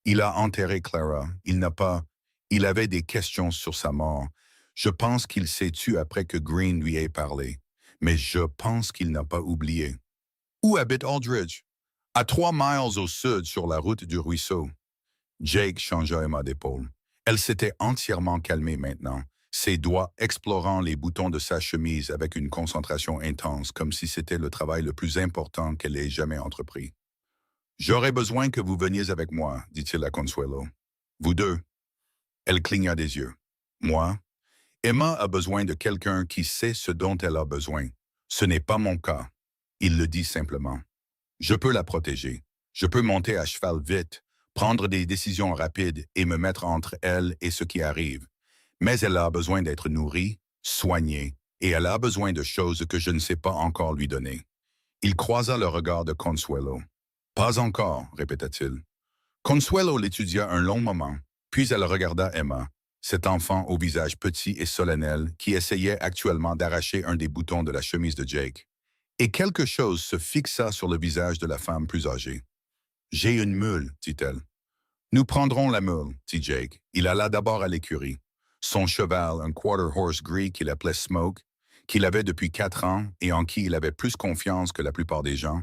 Il a enterré Clara. Il n'a pas... Il avait des questions sur sa mort. Je pense qu'il s'est tué après que Green lui ait parlé. Mais je pense qu'il n'a pas oublié. »« Où habite Aldridge? »« À 3 miles au sud sur la route du ruisseau. » Jake changea Emma d'épaule. Elle s'était entièrement calmée maintenant, ses doigts explorant les boutons de sa chemise avec une concentration intense, comme si c'était le travail le plus important qu'elle ait jamais entrepris. « J'aurais besoin que vous veniez avec moi, dit-il à Consuelo. Vous deux. » Elle cligna des yeux. « Moi? Emma a besoin de quelqu'un qui sait ce dont elle a besoin. Ce n'est pas mon cas. » Il le dit simplement. « Je peux la protéger. Je peux monter à cheval vite, prendre des décisions rapides et me mettre entre elle et ce qui arrive. Mais elle a besoin d'être nourrie, soignée, et elle a besoin de choses que je ne sais pas encore lui donner. » Il croisa le regard de Consuelo. « Pas encore, répéta-t-il. » Consuelo l'étudia un long moment, puis elle regarda Emma, cet enfant au visage petit et solennel qui essayait actuellement d'arracher un des boutons de la chemise de Jake. Et quelque chose se fixa sur le visage de la femme plus âgée. « J'ai une mule, dit-elle. »« Nous prendrons la mule, dit Jake. Il alla d'abord à l'écurie. Son cheval, un quarter horse gris qu'il appelait Smoke, qu'il avait depuis 4 ans et en qui il avait plus confiance que la plupart des gens,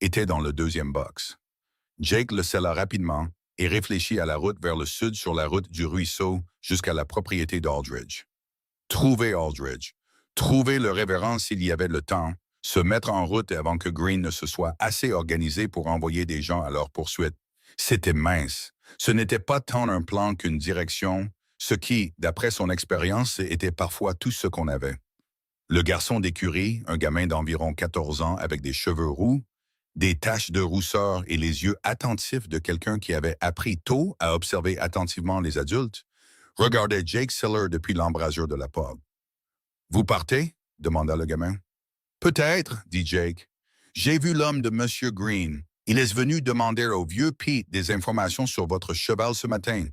était dans le 2e box. Jake le sella rapidement et réfléchit à la route vers le sud sur la route du ruisseau jusqu'à la propriété d'Aldridge. Trouver Aldridge, trouver le révérend s'il y avait le temps, se mettre en route avant que Green ne se soit assez organisé pour envoyer des gens à leur poursuite. C'était mince. Ce n'était pas tant un plan qu'une direction, ce qui, d'après son expérience, était parfois tout ce qu'on avait. Le garçon d'écurie, un gamin d'environ 14 ans avec des cheveux roux, des taches de rousseur et les yeux attentifs de quelqu'un qui avait appris tôt à observer attentivement les adultes, regardait Jake Siller depuis l'embrasure de la porte. « Vous partez? » demanda le gamin. « Peut-être, » dit Jake. « J'ai vu l'homme de Monsieur Green. Il est venu demander au vieux Pete des informations sur votre cheval ce matin, »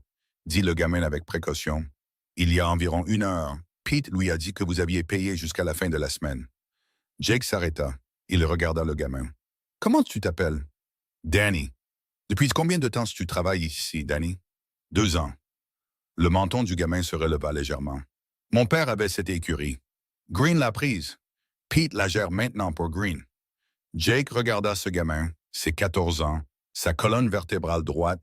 dit le gamin avec précaution. « Il y a environ 1 heure, Pete lui a dit que vous aviez payé jusqu'à la fin de la semaine. » Jake s'arrêta. Il regarda le gamin. « Comment tu t'appelles? »« Danny. »« Depuis combien de temps tu travailles ici, Danny? »« 2 ans. » Le menton du gamin se releva légèrement. « Mon père avait cette écurie. Green l'a prise. Pete la gère maintenant pour Green. » Jake regarda ce gamin, ses 14 ans, sa colonne vertébrale droite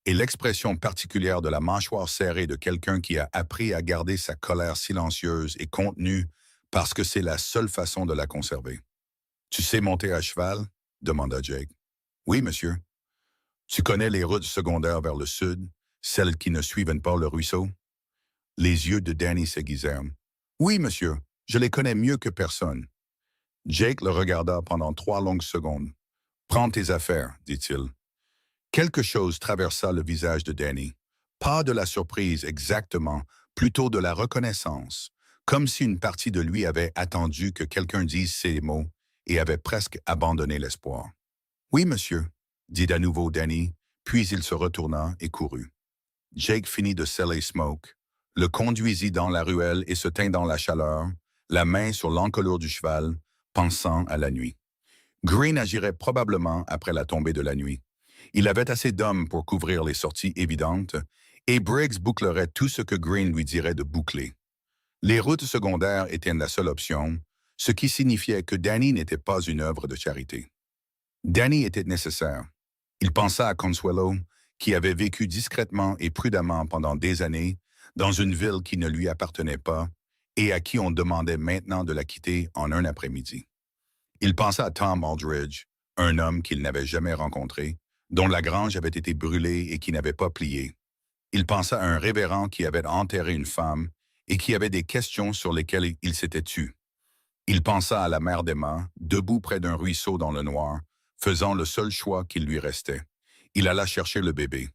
et l'expression particulière de la mâchoire serrée de quelqu'un qui a appris à garder sa colère silencieuse et contenue parce que c'est la seule façon de la conserver. « Tu sais monter à cheval? » demanda Jake. « Oui, monsieur. »« Tu connais les routes secondaires vers le sud, celles qui ne suivent pas le ruisseau? » Les yeux de Danny s'aiguisèrent. « Oui, monsieur, je les connais mieux que personne. » Jake le regarda pendant 3 longues secondes. « Prends tes affaires, dit-il. » Quelque chose traversa le visage de Danny. Pas de la surprise exactement, plutôt de la reconnaissance, comme si une partie de lui avait attendu que quelqu'un dise ces mots et avait presque abandonné l'espoir. « Oui, monsieur, » dit à nouveau Danny, puis il se retourna et courut. Jake finit de sceller Smoke, le conduisit dans la ruelle et se tint dans la chaleur, la main sur l'encolure du cheval, pensant à la nuit. Green agirait probablement après la tombée de la nuit. Il avait assez d'hommes pour couvrir les sorties évidentes, et Briggs bouclerait tout ce que Green lui dirait de boucler. Les routes secondaires étaient la seule option, ce qui signifiait que Danny n'était pas une œuvre de charité. Danny était nécessaire. Il pensa à Consuelo, qui avait vécu discrètement et prudemment pendant des années dans une ville qui ne lui appartenait pas et à qui on demandait maintenant de la quitter en un après-midi. Il pensa à Tom Aldridge, un homme qu'il n'avait jamais rencontré, dont la grange avait été brûlée et qui n'avait pas plié. Il pensa à un révérend qui avait enterré une femme et qui avait des questions sur lesquelles il s'était tu. Il pensa à la mère d'Emma, debout près d'un ruisseau dans le noir, faisant le seul choix qu'il lui restait. Il alla chercher le bébé.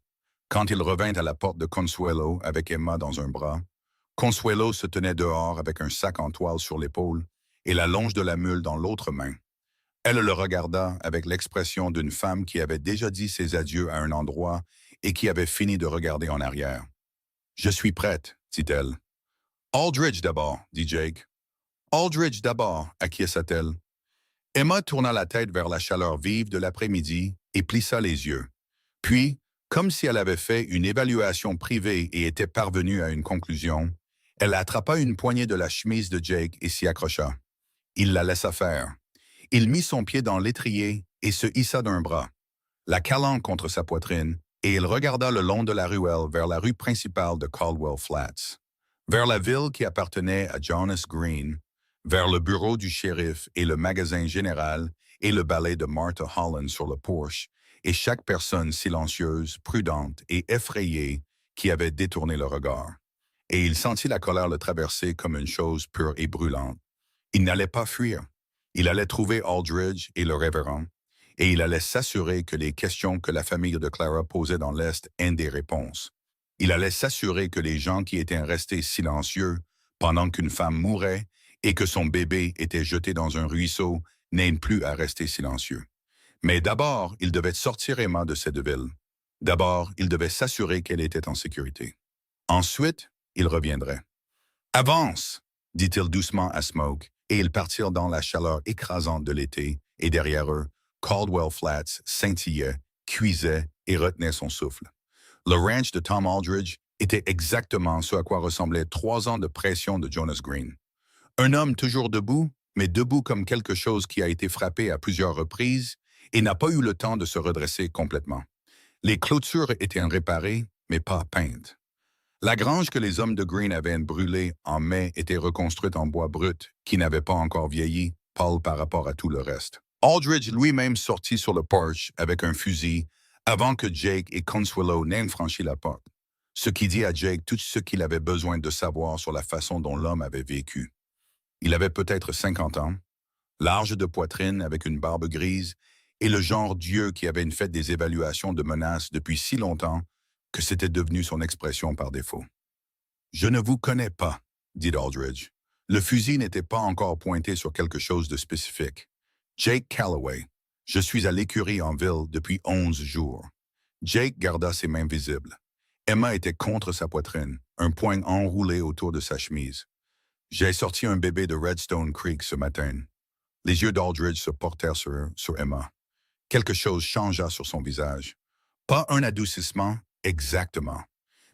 Quand il revint à la porte de Consuelo avec Emma dans un bras, Consuelo se tenait dehors avec un sac en toile sur l'épaule et la longe de la mule dans l'autre main. Elle le regarda avec l'expression d'une femme qui avait déjà dit ses adieux à un endroit et qui avait fini de regarder en arrière. « Je suis prête, » dit-elle. « Aldridge d'abord, » dit Jake. « Aldridge d'abord, » acquiesça-t-elle. Emma tourna la tête vers la chaleur vive de l'après-midi et plissa les yeux. Puis, comme si elle avait fait une évaluation privée et était parvenue à une conclusion, elle attrapa une poignée de la chemise de Jake et s'y accrocha. Il la laissa faire. Il mit son pied dans l'étrier et se hissa d'un bras, la calant contre sa poitrine, et il regarda le long de la ruelle vers la rue principale de Caldwell Flats, vers la ville qui appartenait à Jonas Green, vers le bureau du shérif et le magasin général et le balai de Martha Holland sur le porche, et chaque personne silencieuse, prudente et effrayée qui avait détourné le regard. Et il sentit la colère le traverser comme une chose pure et brûlante. Il n'allait pas fuir. Il allait trouver Aldridge et le révérend, et il allait s'assurer que les questions que la famille de Clara posait dans l'Est aient des réponses. Il allait s'assurer que les gens qui étaient restés silencieux pendant qu'une femme mourait et que son bébé était jeté dans un ruisseau n'aient plus à rester silencieux. Mais d'abord, il devait sortir Emma de cette ville. D'abord, il devait s'assurer qu'elle était en sécurité. Ensuite, il reviendrait. « Avance !» dit-il doucement à Smoke, et ils partirent dans la chaleur écrasante de l'été, et derrière eux, Caldwell Flats scintillait, cuisait et retenait son souffle. Le ranch de Tom Aldridge était exactement ce à quoi ressemblaient 3 ans de pression de Jonas Green. Un homme toujours debout, mais debout comme quelque chose qui a été frappé à plusieurs reprises et n'a pas eu le temps de se redresser complètement. Les clôtures étaient réparées, mais pas peintes. La grange que les hommes de Green avaient brûlée en mai était reconstruite en bois brut, qui n'avait pas encore vieilli, pâle par rapport à tout le reste. Aldridge lui-même sortit sur le porche avec un fusil avant que Jake et Consuelo n'aient franchi la porte, ce qui dit à Jake tout ce qu'il avait besoin de savoir sur la façon dont l'homme avait vécu. Il avait peut-être 50 ans, large de poitrine avec une barbe grise, et le genre Dieu qui avait fait des évaluations de menaces depuis si longtemps que c'était devenu son expression par défaut. « Je ne vous connais pas, » dit Aldridge. Le fusil n'était pas encore pointé sur quelque chose de spécifique. « Jake Calloway. Je suis à l'écurie en ville depuis 11 jours. » Jake garda ses mains visibles. Emma était contre sa poitrine, un poing enroulé autour de sa chemise. « J'ai sorti un bébé de Redstone Creek ce matin. » Les yeux d'Aldridge se portèrent sur Emma. Quelque chose changea sur son visage. Pas un adoucissement, exactement,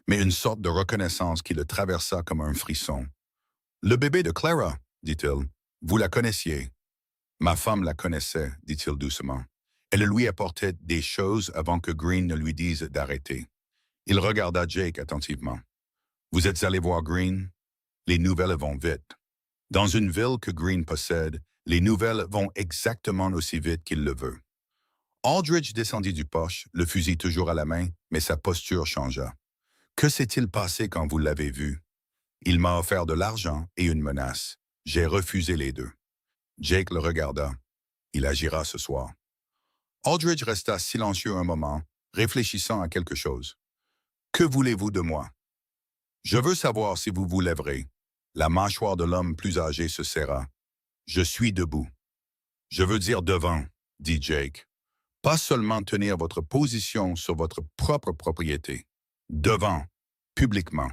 mais une sorte de reconnaissance qui le traversa comme un frisson. « Le bébé de Clara, » dit-il. « Vous la connaissiez. »« Ma femme la connaissait, » dit-il doucement. Elle lui apportait des choses avant que Green ne lui dise d'arrêter. Il regarda Jake attentivement. « Vous êtes allé voir Green? Les nouvelles vont vite. Dans une ville que Green possède, les nouvelles vont exactement aussi vite qu'il le veut. » Aldridge descendit du porche, le fusil toujours à la main, mais sa posture changea. « Que s'est-il passé quand vous l'avez vu? » « Il m'a offert de l'argent et une menace. J'ai refusé les deux. » Jake le regarda. « Il agira ce soir. » Aldridge resta silencieux un moment, réfléchissant à quelque chose. « Que voulez-vous de moi? »« Je veux savoir si vous vous lèverez. » La mâchoire de l'homme plus âgé se serra. « Je suis debout. »« Je veux dire devant, » dit Jake. « Pas seulement tenir votre position sur votre propre propriété. Devant, publiquement. »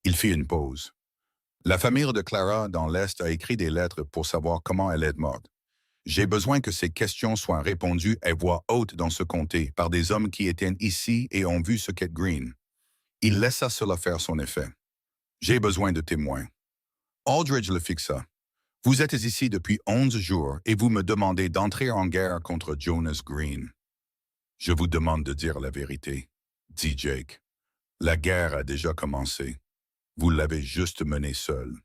Il fit une pause. « La famille de Clara dans l'Est a écrit des lettres pour savoir comment elle est morte. J'ai besoin que ces questions soient répondues à voix haute dans ce comté par des hommes qui étaient ici et ont vu ce qu'est Green. » Il laissa cela faire son effet. « J'ai besoin de témoins. » Aldridge le fixa. « Vous êtes ici depuis 11 jours et vous me demandez d'entrer en guerre contre Jonas Green. »« Je vous demande de dire la vérité, » dit Jake. « La guerre a déjà commencé. Vous l'avez juste menée seul. »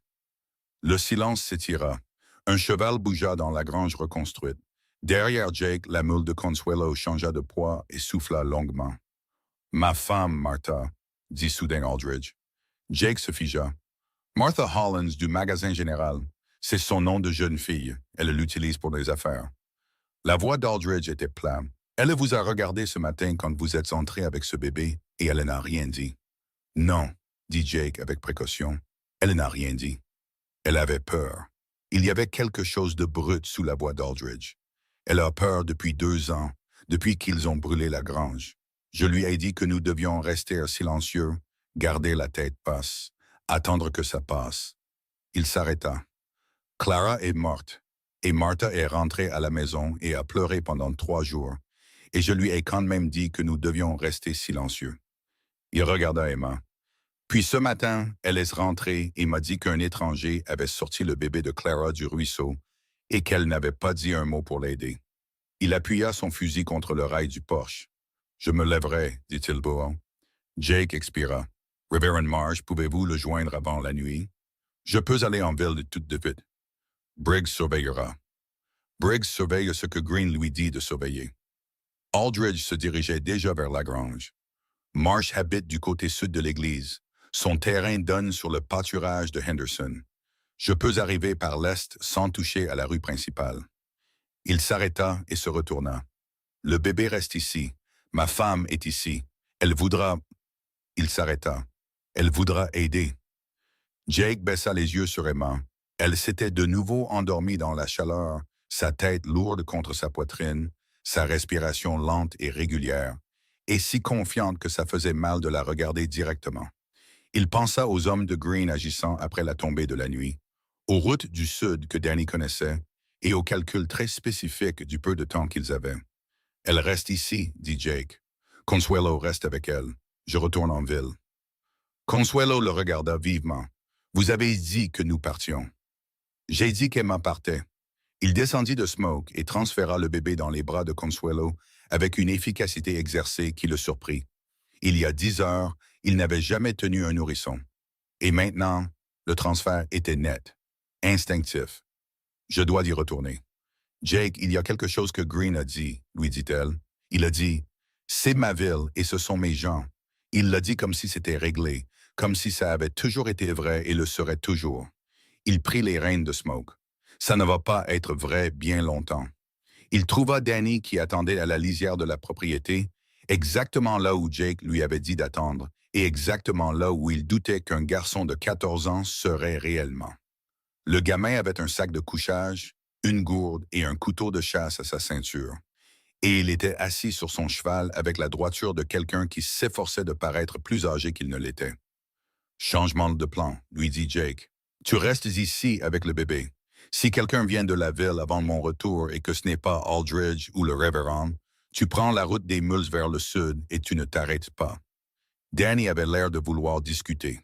Le silence s'étira. Un cheval bougea dans la grange reconstruite. Derrière Jake, la mule de Consuelo changea de poids et souffla longuement. « Ma femme, Martha, » dit soudain Aldridge. Jake se figea. « Martha Hollins du magasin général. C'est son nom de jeune fille. Elle l'utilise pour les affaires. » La voix d'Aldridge était plate. « Elle vous a regardé ce matin quand vous êtes entré avec ce bébé et elle n'a rien dit. »« Non, » dit Jake avec précaution. « Elle n'a rien dit. Elle avait peur. » Il y avait quelque chose de brut sous la voix d'Aldridge. « Elle a peur depuis 2 ans, depuis qu'ils ont brûlé la grange. Je lui ai dit que nous devions rester silencieux, garder la tête basse, attendre que ça passe. » Il s'arrêta. « Clara est morte, et Martha est rentrée à la maison et a pleuré pendant 3 jours, et je lui ai quand même dit que nous devions rester silencieux. » Il regarda Emma. « Puis ce matin, elle est rentrée et m'a dit qu'un étranger avait sorti le bébé de Clara du ruisseau et qu'elle n'avait pas dit un mot pour l'aider. » Il appuya son fusil contre le rail du porche. « Je me lèverai, dit-il bohant. » Jake expira. « Reverend Marsh, pouvez-vous le joindre avant la nuit? Je peux aller en ville tout de suite. Briggs surveillera. » Briggs surveille ce que Green lui dit de surveiller. Aldridge se dirigeait déjà vers la grange. Marsh habite du côté sud de l'église. Son terrain donne sur le pâturage de Henderson. Je peux arriver par l'est sans toucher à la rue principale. Il s'arrêta et se retourna. Le bébé reste ici. Ma femme est ici. Elle voudra... Il s'arrêta. Elle voudra aider. Jake baissa les yeux sur Emma. Elle s'était de nouveau endormie dans la chaleur, sa tête lourde contre sa poitrine, sa respiration lente et régulière, et si confiante que ça faisait mal de la regarder directement. Il pensa aux hommes de Green agissant après la tombée de la nuit, aux routes du sud que Danny connaissait, et aux calculs très spécifiques du peu de temps qu'ils avaient. « Elle reste ici, » dit Jake. « Consuelo reste avec elle. Je retourne en ville. » Consuelo le regarda vivement. « Vous avez dit que nous partions. » J'ai dit qu'Emma partait. Il descendit de Smoke et transféra le bébé dans les bras de Consuelo avec une efficacité exercée qui le surprit. Il y a 10 heures, il n'avait jamais tenu un nourrisson. Et maintenant, le transfert était net, instinctif. Je dois y retourner. Jake, il y a quelque chose que Green a dit, lui dit-elle. Il a dit, c'est ma ville et ce sont mes gens. Il l'a dit comme si c'était réglé, comme si ça avait toujours été vrai et le serait toujours. Il prit les rênes de Smoke. Ça ne va pas être vrai bien longtemps. Il trouva Danny qui attendait à la lisière de la propriété, exactement là où Jake lui avait dit d'attendre, et exactement là où il doutait qu'un garçon de 14 ans serait réellement. Le gamin avait un sac de couchage, une gourde et un couteau de chasse à sa ceinture. Et il était assis sur son cheval avec la droiture de quelqu'un qui s'efforçait de paraître plus âgé qu'il ne l'était. Changement de plan, lui dit Jake. Tu restes ici avec le bébé. Si quelqu'un vient de la ville avant mon retour et que ce n'est pas Aldridge ou le Révérend, tu prends la route des mules vers le sud et tu ne t'arrêtes pas. Danny avait l'air de vouloir discuter.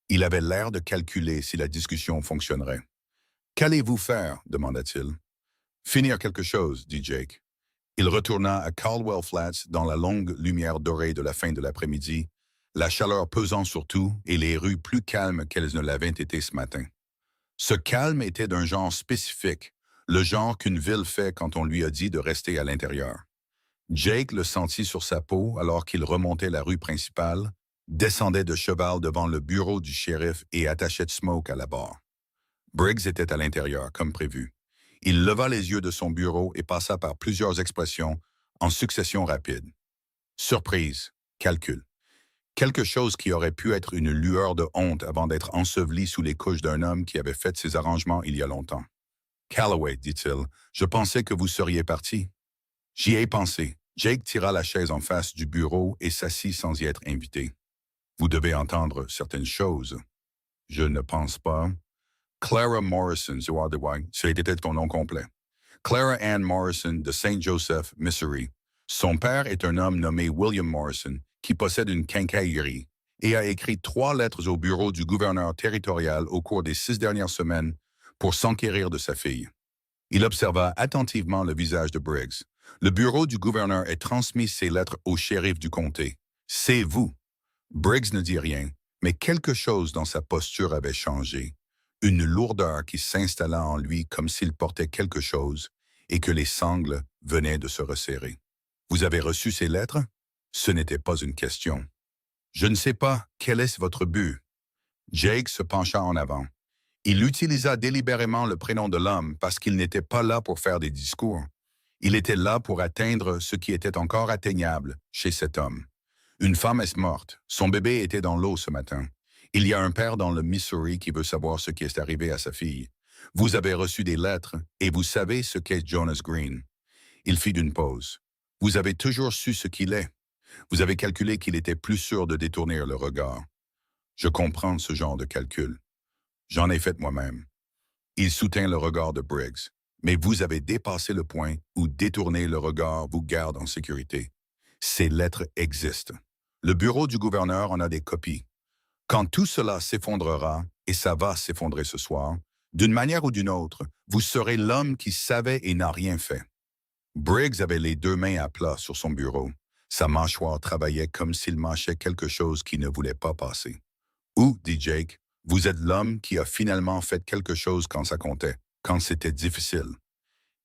Il avait l'air de calculer si la discussion fonctionnerait. Qu'allez-vous faire demanda-t-il. Finir quelque chose, dit Jake. Il retourna à Caldwell Flats dans la longue lumière dorée de la fin de l'après-midi, la chaleur pesant sur tout et les rues plus calmes qu'elles ne l'avaient été ce matin. Ce calme était d'un genre spécifique, le genre qu'une ville fait quand on lui a dit de rester à l'intérieur. Jake le sentit sur sa peau alors qu'il remontait la rue principale, descendait de cheval devant le bureau du shérif et attachait Smoke à la barre. Briggs était à l'intérieur, comme prévu. Il leva les yeux de son bureau et passa par plusieurs expressions en succession rapide. Surprise, calcul. Quelque chose qui aurait pu être une lueur de honte avant d'être enseveli sous les couches d'un homme qui avait fait ses arrangements il y a longtemps. Calloway, dit-il, je pensais que vous seriez parti. J'y ai pensé. Jake tira la chaise en face du bureau et s'assit sans y être invité. Vous devez entendre certaines choses. Je ne pense pas. Clara Morrison, c'était ton nom complet. Clara Ann Morrison de Saint Joseph, Missouri. Son père est un homme nommé William Morrison, qui possède une quincaillerie, et a écrit 3 lettres au bureau du gouverneur territorial au cours des 6 dernières semaines pour s'enquérir de sa fille. Il observa attentivement le visage de Briggs. Le bureau du gouverneur a transmis ces lettres au shérif du comté. C'est vous. Briggs ne dit rien, mais quelque chose dans sa posture avait changé. Une lourdeur qui s'installa en lui comme s'il portait quelque chose et que les sangles venaient de se resserrer. Vous avez reçu ces lettres? Ce n'était pas une question. Je ne sais pas, quel est votre but? Jake se pencha en avant. Il utilisa délibérément le prénom de l'homme parce qu'il n'était pas là pour faire des discours. Il était là pour atteindre ce qui était encore atteignable chez cet homme. Une femme est morte. Son bébé était dans l'eau ce matin. Il y a un père dans le Missouri qui veut savoir ce qui est arrivé à sa fille. Vous avez reçu des lettres et vous savez ce qu'est Jonas Green. Il fit une pause. Vous avez toujours su ce qu'il est. Vous avez calculé qu'il était plus sûr de détourner le regard. Je comprends ce genre de calcul. J'en ai fait moi-même. Il soutint le regard de Briggs. Mais vous avez dépassé le point où détourner le regard vous garde en sécurité. Ces lettres existent. Le bureau du gouverneur en a des copies. Quand tout cela s'effondrera, et ça va s'effondrer ce soir, d'une manière ou d'une autre, vous serez l'homme qui savait et n'a rien fait. Briggs avait les 2 mains à plat sur son bureau. Sa mâchoire travaillait comme s'il mâchait quelque chose qui ne voulait pas passer. Ou, dit Jake, vous êtes l'homme qui a finalement fait quelque chose quand ça comptait, quand c'était difficile.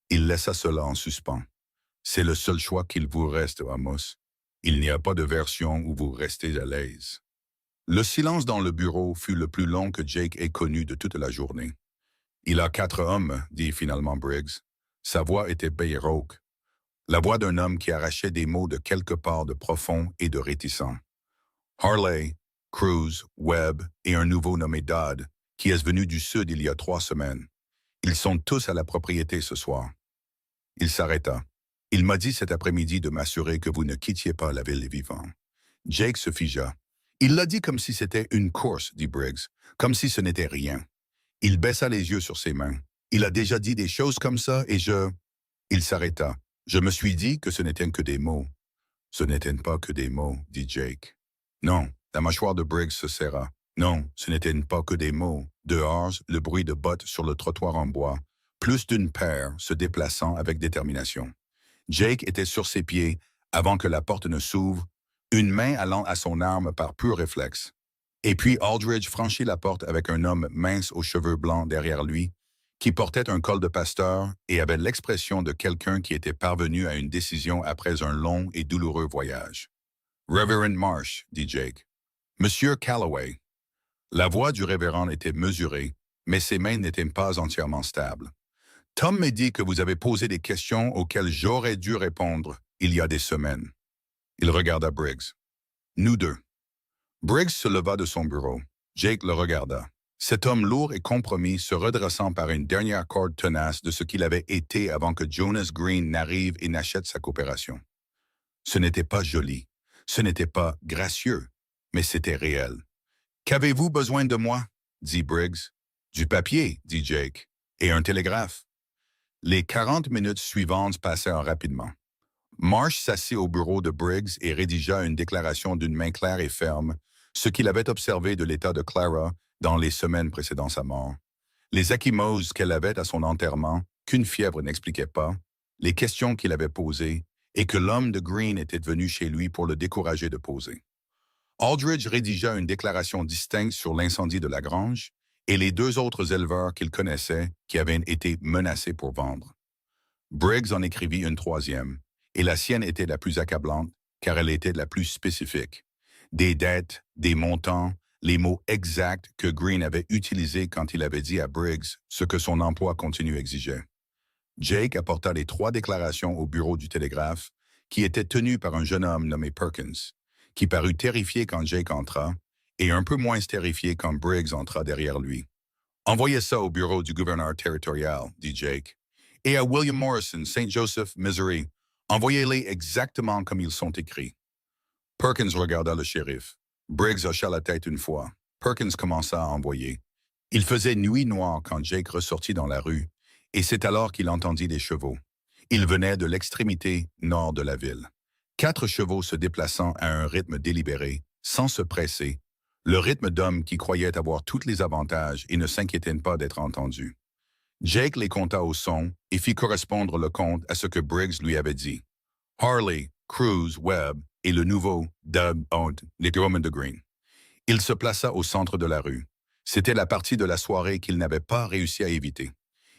Il laissa cela en suspens. C'est le seul choix qu'il vous reste, Amos. Il n'y a pas de version où vous restez à l'aise. Le silence dans le bureau fut le plus long que Jake ait connu de toute la journée. Il a 4 hommes, dit finalement Briggs. Sa voix était rauque. La voix d'un homme qui arrachait des mots de quelque part de profond et de réticent. Harley, Cruz, Webb et un nouveau nommé Dodd, qui est venu du sud il y a 3 semaines. Ils sont tous à la propriété ce soir. Il s'arrêta. Il m'a dit cet après-midi de m'assurer que vous ne quittiez pas la ville des vivants. Jake se figea. Il l'a dit comme si c'était une course, dit Briggs, comme si ce n'était rien. Il baissa les yeux sur ses mains. Il a déjà dit des choses comme ça et je... Il s'arrêta. Je me suis dit que ce n'étaient que des mots. Ce n'étaient pas que des mots, dit Jake. Non, la mâchoire de Briggs se serra. Non, ce n'étaient pas que des mots. Dehors, le bruit de bottes sur le trottoir en bois, plus d'une paire se déplaçant avec détermination. Jake était sur ses pieds avant que la porte ne s'ouvre, une main allant à son arme par pur réflexe. Et puis Aldridge franchit la porte avec un homme mince aux cheveux blancs derrière lui, qui portait un col de pasteur et avait l'expression de quelqu'un qui était parvenu à une décision après un long et douloureux voyage. Reverend Marsh, dit Jake. Monsieur Calloway. La voix du révérend était mesurée, mais ses mains n'étaient pas entièrement stables. Tom me dit que vous avez posé des questions auxquelles j'aurais dû répondre il y a des semaines. Il regarda Briggs. Nous deux. Briggs se leva de son bureau. Jake le regarda. Cet homme lourd et compromis se redressant par une dernière corde tenace de ce qu'il avait été avant que Jonas Green n'arrive et n'achète sa coopération. Ce n'était pas joli, ce n'était pas gracieux, mais c'était réel. « Qu'avez-vous besoin de moi? » dit Briggs. « Du papier, » dit Jake, « et un télégraphe. » Les 40 minutes suivantes passèrent rapidement. Marsh s'assit au bureau de Briggs et rédigea une déclaration d'une main claire et ferme, ce qu'il avait observé de l'état de Clara dans les semaines précédant sa mort. Les ecchymoses qu'elle avait à son enterrement, qu'une fièvre n'expliquait pas, les questions qu'il avait posées, et que l'homme de Green était venu chez lui pour le décourager de poser. Aldridge rédigea une déclaration distincte sur l'incendie de la grange et les deux autres éleveurs qu'il connaissait qui avaient été menacés pour vendre. Briggs en écrivit une troisième, et la sienne était la plus accablante, car elle était la plus spécifique. Des dettes, des montants, les mots exacts que Green avait utilisés quand il avait dit à Briggs ce que son emploi continu exigeait. Jake apporta les 3 déclarations au bureau du télégraphe, qui était tenu par un jeune homme nommé Perkins, qui parut terrifié quand Jake entra, et un peu moins terrifié quand Briggs entra derrière lui. « Envoyez ça au bureau du gouverneur territorial, » dit Jake. « Et à William Morrison, St. Joseph, Missouri. Envoyez-les exactement comme ils sont écrits. » Perkins regarda le shérif. Briggs hocha la tête une fois. Perkins commença à envoyer. Il faisait nuit noire quand Jake ressortit dans la rue, et c'est alors qu'il entendit des chevaux. Ils venaient de l'extrémité nord de la ville. 4 chevaux se déplaçant à un rythme délibéré, sans se presser, le rythme d'hommes qui croyaient avoir tous les avantages et ne s'inquiétaient pas d'être entendus. Jake les compta au son et fit correspondre le compte à ce que Briggs lui avait dit. Harley, Cruz, Webb et le nouveau Dub Hunt, les Drummond de Green. Il se plaça au centre de la rue. C'était la partie de la soirée qu'il n'avait pas réussi à éviter.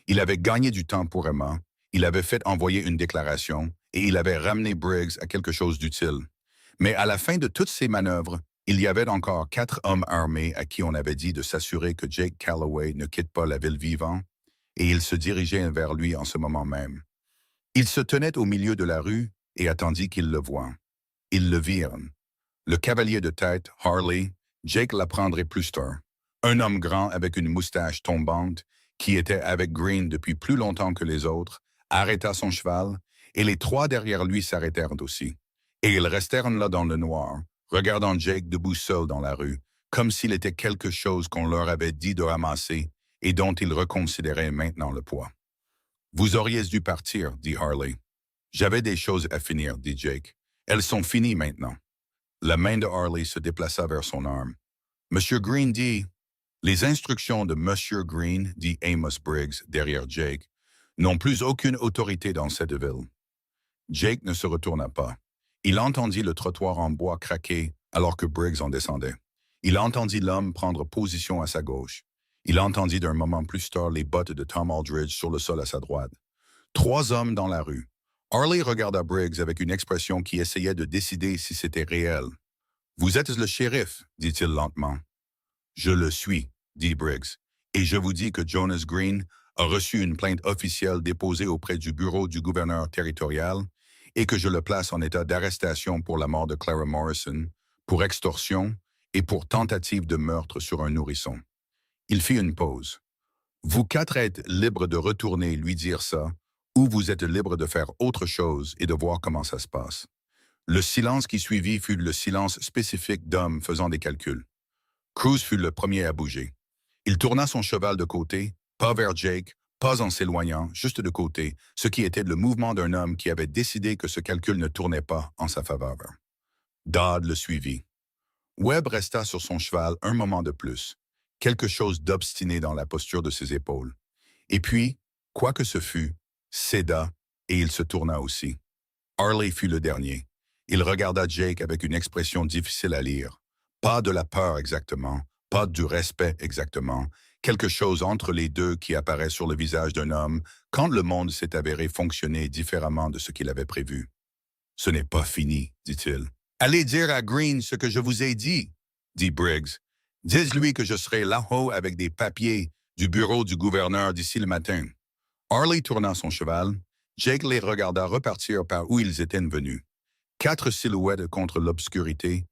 Il avait gagné du temps pour Emma, il avait fait envoyer une déclaration et il avait ramené Briggs à quelque chose d'utile. Mais à la fin de toutes ces manœuvres, il y avait encore 4 hommes armés à qui on avait dit de s'assurer que Jake Calloway ne quitte pas la ville vivant, et ils se dirigeaient vers lui en ce moment même. Il se tenait au milieu de la rue et attendit qu'ils le voient. Ils le virent. Le cavalier de tête, Harley, Jake l'apprendrait plus tard. Un homme grand avec une moustache tombante, qui était avec Green depuis plus longtemps que les autres, arrêta son cheval, et les 3 derrière lui s'arrêtèrent aussi. Et ils restèrent là dans le noir, regardant Jake debout seul dans la rue, comme s'il était quelque chose qu'on leur avait dit de ramasser et dont ils reconsidéraient maintenant le poids. « Vous auriez dû partir, » dit Harley. « J'avais des choses à finir, » dit Jake. « Elles sont finies maintenant. » La main de Harley se déplaça vers son arme. « Monsieur Green dit... » Les instructions de Monsieur Green, dit Amos Briggs derrière Jake, n'ont plus aucune autorité dans cette ville. Jake ne se retourna pas. Il entendit le trottoir en bois craquer alors que Briggs en descendait. Il entendit l'homme prendre position à sa gauche. Il entendit d'un moment plus tard les bottes de Tom Aldridge sur le sol à sa droite. 3 hommes dans la rue. Harley regarda Briggs avec une expression qui essayait de décider si c'était réel. « Vous êtes le shérif, » dit-il lentement. « Je le suis, » dit Briggs, « et je vous dis que Jonas Green a reçu une plainte officielle déposée auprès du bureau du gouverneur territorial et que je le place en état d'arrestation pour la mort de Clara Morrison, pour extorsion et pour tentative de meurtre sur un nourrisson. » Il fit une pause. « Vous 4 êtes libres de retourner lui dire ça, ou vous êtes libres de faire autre chose et de voir comment ça se passe. » Le silence qui suivit fut le silence spécifique d'hommes faisant des calculs. Cruz fut le premier à bouger. Il tourna son cheval de côté, pas vers Jake, pas en s'éloignant, juste de côté, ce qui était le mouvement d'un homme qui avait décidé que ce calcul ne tournait pas en sa faveur. Dodd le suivit. Webb resta sur son cheval un moment de plus, quelque chose d'obstiné dans la posture de ses épaules. Et puis, quoi que ce fût, céda et il se tourna aussi. Harley fut le dernier. Il regarda Jake avec une expression difficile à lire. Pas de la peur exactement, pas du respect exactement, quelque chose entre les deux qui apparaît sur le visage d'un homme quand le monde s'est avéré fonctionner différemment de ce qu'il avait prévu. Ce n'est pas fini, dit-il. Allez dire à Green ce que je vous ai dit Briggs. Dis-lui que je serai là-haut avec des papiers du bureau du gouverneur d'ici le matin. Harley tourna son cheval. Jake les regarda repartir par où ils étaient venus. 4 silhouettes contre l'obscurité,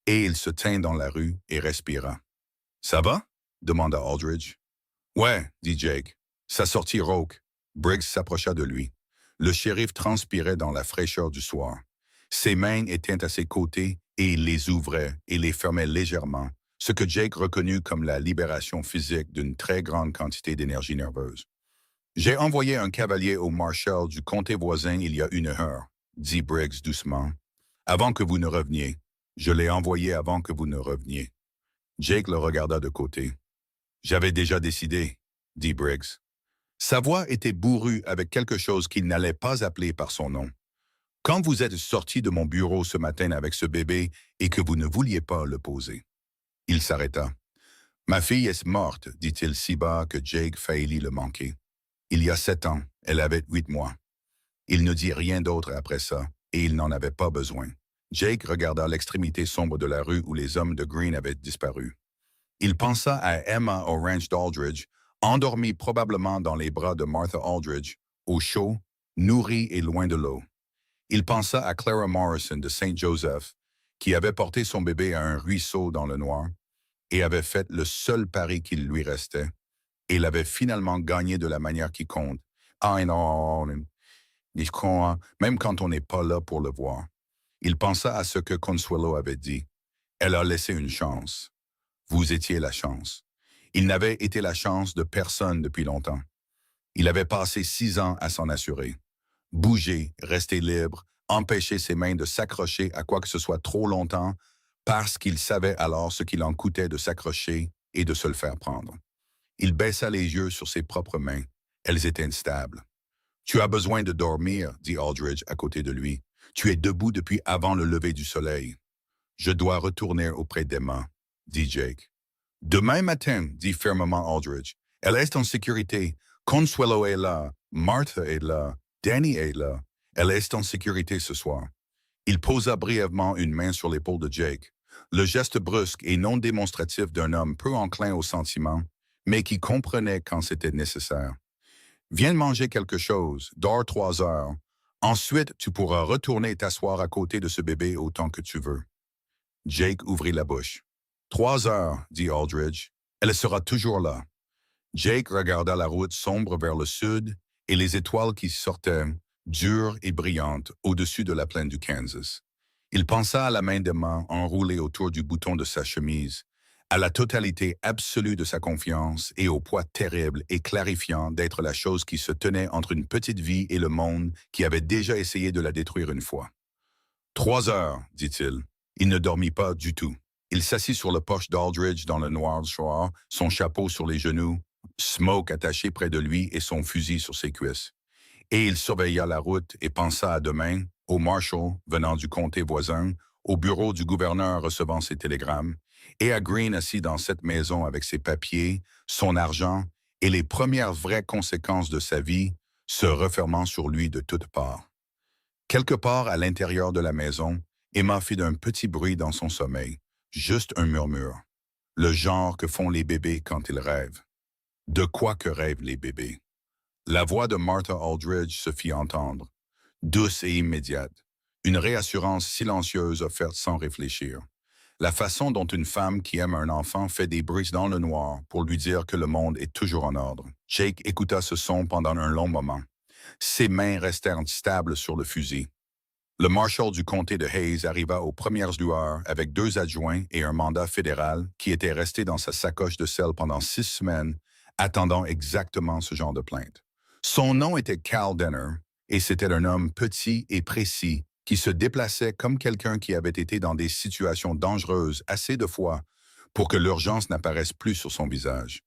et il se tint dans la rue et respira. « Ça va? » demanda Aldridge. « Ouais, dit Jake. Ça sortit rauque. » Briggs s'approcha de lui. Le shérif transpirait dans la fraîcheur du soir. Ses mains étaient à ses côtés et il les ouvrait et les fermait légèrement, ce que Jake reconnut comme la libération physique d'une très grande quantité d'énergie nerveuse. « J'ai envoyé un cavalier au marshal du comté voisin il y a 1 heure, dit Briggs doucement. Avant que vous ne reveniez. Je l'ai envoyé avant que vous ne reveniez. Jake le regarda de côté. J'avais déjà décidé, dit Briggs. Sa voix était bourrue avec quelque chose qu'il n'allait pas appeler par son nom. Quand vous êtes sorti de mon bureau ce matin avec ce bébé et que vous ne vouliez pas le poser. Il s'arrêta. Ma fille est morte, dit-il si bas que Jake faillit le manquer. Il y a 7 ans, elle avait 8 mois. Il ne dit rien d'autre après ça, et il n'en avait pas besoin. Jake regarda l'extrémité sombre de la rue où les hommes de Green avaient disparu. Il pensa à Emma au ranch d'Aldridge, endormie probablement dans les bras de Martha Aldridge, au chaud, nourrie et loin de l'eau. Il pensa à Clara Morrison de Saint Joseph, qui avait porté son bébé à un ruisseau dans le noir et avait fait le seul pari qu'il lui restait, et l'avait finalement gagné de la manière qui compte. Ah non, même quand on n'est pas là pour le voir. Il pensa à ce que Consuelo avait dit. Elle a laissé une chance. Vous étiez la chance. Il n'avait été la chance de personne depuis longtemps. Il avait passé 6 ans à s'en assurer. Bouger, rester libre, empêcher ses mains de s'accrocher à quoi que ce soit trop longtemps, parce qu'il savait alors ce qu'il en coûtait de s'accrocher et de se le faire prendre. Il baissa les yeux sur ses propres mains. Elles étaient instables. « Tu as besoin de dormir, dit Aldridge à côté de lui. Tu es debout depuis avant le lever du soleil. Je dois retourner auprès d'Emma, dit Jake. Demain matin, dit fermement Aldridge. Elle est en sécurité. Consuelo est là. Martha est là. Danny est là. Elle est en sécurité ce soir. Il posa brièvement une main sur l'épaule de Jake. Le geste brusque et non démonstratif d'un homme peu enclin au sentiment, mais qui comprenait quand c'était nécessaire. Viens manger quelque chose, dors 3 heures. Ensuite, tu pourras retourner t'asseoir à côté de ce bébé autant que tu veux. Jake ouvrit la bouche. 3 heures, dit Aldridge. Elle sera toujours là. Jake regarda la route sombre vers le sud et les étoiles qui sortaient, dures et brillantes, au-dessus de la plaine du Kansas. Il pensa à la main d'Emma enroulée autour du bouton de sa chemise, à la totalité absolue de sa confiance et au poids terrible et clarifiant d'être la chose qui se tenait entre une petite vie et le monde qui avait déjà essayé de la détruire une fois. 3 heures, dit-il. Il ne dormit pas du tout. Il s'assit sur le porche d'Aldridge dans le noir soir, son chapeau sur les genoux, Smoke attaché près de lui et son fusil sur ses cuisses. Et il surveilla la route et pensa à demain, au marshal venant du comté voisin, au bureau du gouverneur recevant ses télégrammes, et à Green assis dans cette maison avec ses papiers, son argent et les premières vraies conséquences de sa vie se refermant sur lui de toutes parts. Quelque part à l'intérieur de la maison, Emma fit un petit bruit dans son sommeil, juste un murmure, le genre que font les bébés quand ils rêvent. De quoi que rêvent les bébés? La voix de Martha Aldridge se fit entendre, douce et immédiate, une réassurance silencieuse offerte sans réfléchir. La façon dont une femme qui aime un enfant fait des bruits dans le noir pour lui dire que le monde est toujours en ordre. Jake écouta ce son pendant un long moment. Ses mains restèrent stables sur le fusil. Le marshal du comté de Hayes arriva aux premières lueurs avec 2 adjoints et un mandat fédéral qui était resté dans sa sacoche de sel pendant 6 semaines, attendant exactement ce genre de plainte. Son nom était Cal Denner, et c'était un homme petit et précis qui se déplaçait comme quelqu'un qui avait été dans des situations dangereuses assez de fois pour que l'urgence n'apparaisse plus sur son visage.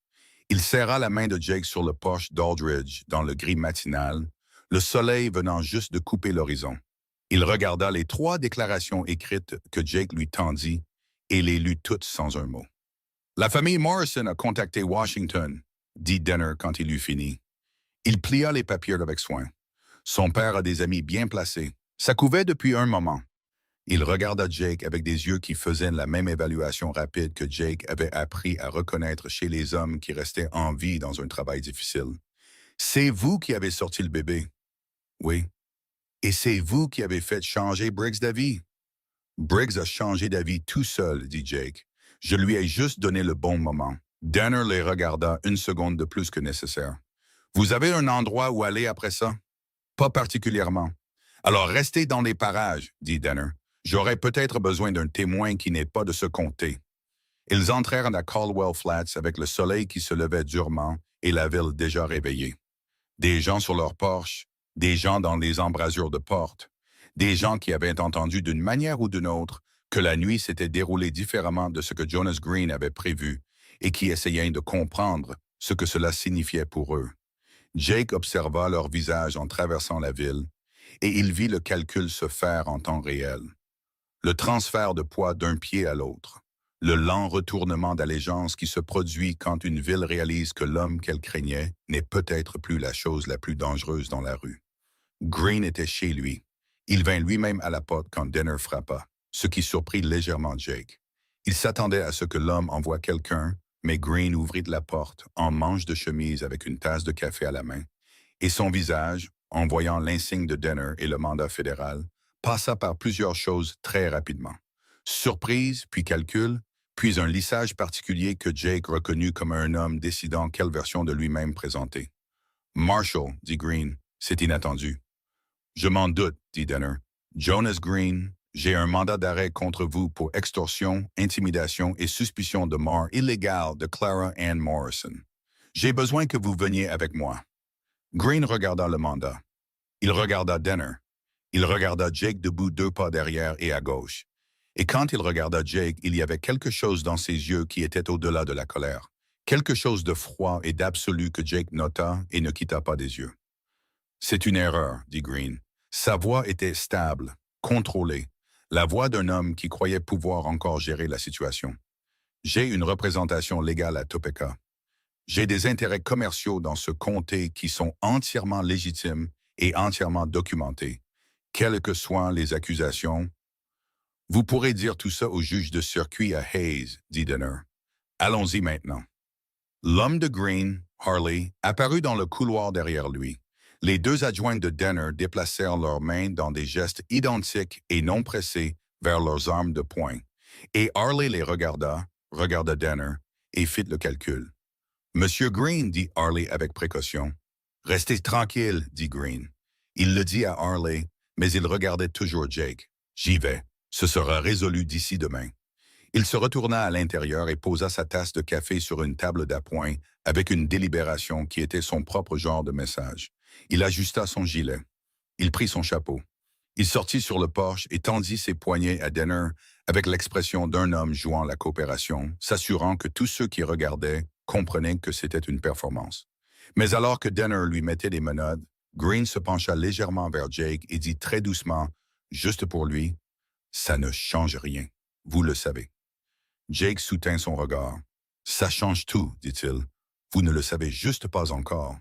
Il serra la main de Jake sur le porche d'Aldridge dans le gris matinal, le soleil venant juste de couper l'horizon. Il regarda les 3 déclarations écrites que Jake lui tendit et les lut toutes sans un mot. La famille Morrison a contacté Washington, dit Denner quand il eut fini. Il plia les papiers avec soin. Son père a des amis bien placés. Ça couvait depuis un moment. Il regarda Jake avec des yeux qui faisaient la même évaluation rapide que Jake avait appris à reconnaître chez les hommes qui restaient en vie dans un travail difficile. C'est vous qui avez sorti le bébé. Oui. Et c'est vous qui avez fait changer Briggs d'avis. Briggs a changé d'avis tout seul, dit Jake. Je lui ai juste donné le bon moment. Danner les regarda une seconde de plus que nécessaire. Vous avez un endroit où aller après ça? Pas particulièrement. Alors restez dans les parages, dit Danner. J'aurais peut-être besoin d'un témoin qui n'est pas de ce comté. Ils entrèrent à Caldwell Flats avec le soleil qui se levait durement et la ville déjà réveillée. Des gens sur leurs porches, des gens dans les embrasures de portes, des gens qui avaient entendu d'une manière ou d'une autre que la nuit s'était déroulée différemment de ce que Jonas Green avait prévu et qui essayaient de comprendre ce que cela signifiait pour eux. Jake observa leur visage en traversant la ville et il vit le calcul se faire en temps réel. Le transfert de poids d'un pied à l'autre, le lent retournement d'allégeance qui se produit quand une ville réalise que l'homme qu'elle craignait n'est peut-être plus la chose la plus dangereuse dans la rue. Green était chez lui. Il vint lui-même à la porte quand Denner frappa, ce qui surprit légèrement Jake. Il s'attendait à ce que l'homme envoie quelqu'un, mais Green ouvrit la porte en manche de chemise avec une tasse de café à la main, et son visage, en voyant l'insigne de Denner et le mandat fédéral, passa par plusieurs choses très rapidement. Surprise, puis calcul, puis un lissage particulier que Jake reconnut comme un homme décidant quelle version de lui-même présenter. « Marshall, dit Green, c'est inattendu. » « Je m'en doute, dit Denner. Jonas Green, j'ai un mandat d'arrêt contre vous pour extorsion, intimidation et suspicion de mort illégale de Clara Ann Morrison. J'ai besoin que vous veniez avec moi. » Green regarda le mandat. Il regarda Denner. Il regarda Jake debout 2 pas derrière et à gauche. Et quand il regarda Jake, il y avait quelque chose dans ses yeux qui était au-delà de la colère. Quelque chose de froid et d'absolu que Jake nota et ne quitta pas des yeux. « C'est une erreur, dit Green. Sa voix était stable, contrôlée, la voix d'un homme qui croyait pouvoir encore gérer la situation. J'ai une représentation légale à Topeka. J'ai des intérêts commerciaux dans ce comté qui sont entièrement légitimes et entièrement documentés. Quelles que soient les accusations, vous pourrez dire tout ça au juge de circuit à Hayes, dit Denner. Allons-y maintenant. L'homme de Green, Harley, apparut dans le couloir derrière lui. Les 2 adjoints de Denner déplacèrent leurs mains dans des gestes identiques et non pressés vers leurs armes de poing. Et Harley les regarda Denner et fit le calcul. « Monsieur Green, dit Harley avec précaution. »« Restez tranquille, dit Green. » Il le dit à Harley, mais il regardait toujours Jake. « J'y vais. Ce sera résolu d'ici demain. » Il se retourna à l'intérieur et posa sa tasse de café sur une table d'appoint avec une délibération qui était son propre genre de message. Il ajusta son gilet. Il prit son chapeau. Il sortit sur le porche et tendit ses poignets à Denner avec l'expression d'un homme jouant la coopération, s'assurant que tous ceux qui regardaient comprenaient que c'était une performance. Mais alors que Denner lui mettait des menottes, Green se pencha légèrement vers Jake et dit très doucement, juste pour lui, « Ça ne change rien, vous le savez. » Jake soutint son regard. « Ça change tout, dit-il. Vous ne le savez juste pas encore. »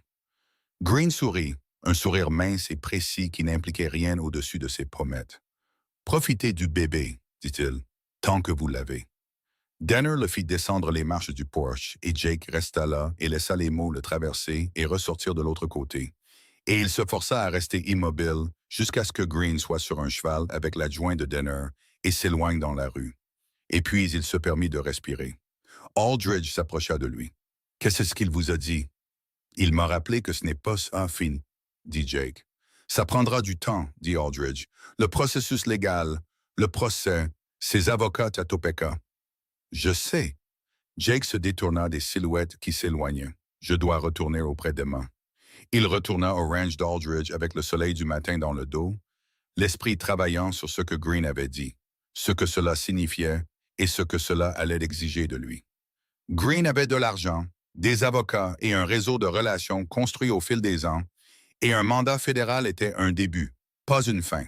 Green sourit, un sourire mince et précis qui n'impliquait rien au-dessus de ses pommettes. « Profitez du bébé, dit-il, tant que vous l'avez. » Denner le fit descendre les marches du porche et Jake resta là et laissa les mots le traverser et ressortir de l'autre côté. Et il se força à rester immobile jusqu'à ce que Green soit sur un cheval avec l'adjoint de Denner et s'éloigne dans la rue. Et puis il se permit de respirer. Aldridge s'approcha de lui. « Qu'est-ce qu'il vous a dit? » « Il m'a rappelé que ce n'est pas ça fini, dit Jake. « Ça prendra du temps, dit Aldridge. Le processus légal, le procès, ses avocats à Topeka. »« Je sais. » Jake se détourna des silhouettes qui s'éloignaient. « Je dois retourner auprès d'Emma. » Il retourna au ranch d'Aldridge avec le soleil du matin dans le dos, l'esprit travaillant sur ce que Green avait dit, ce que cela signifiait et ce que cela allait exiger de lui. Green avait de l'argent, des avocats et un réseau de relations construit au fil des ans, et un mandat fédéral était un début, pas une fin.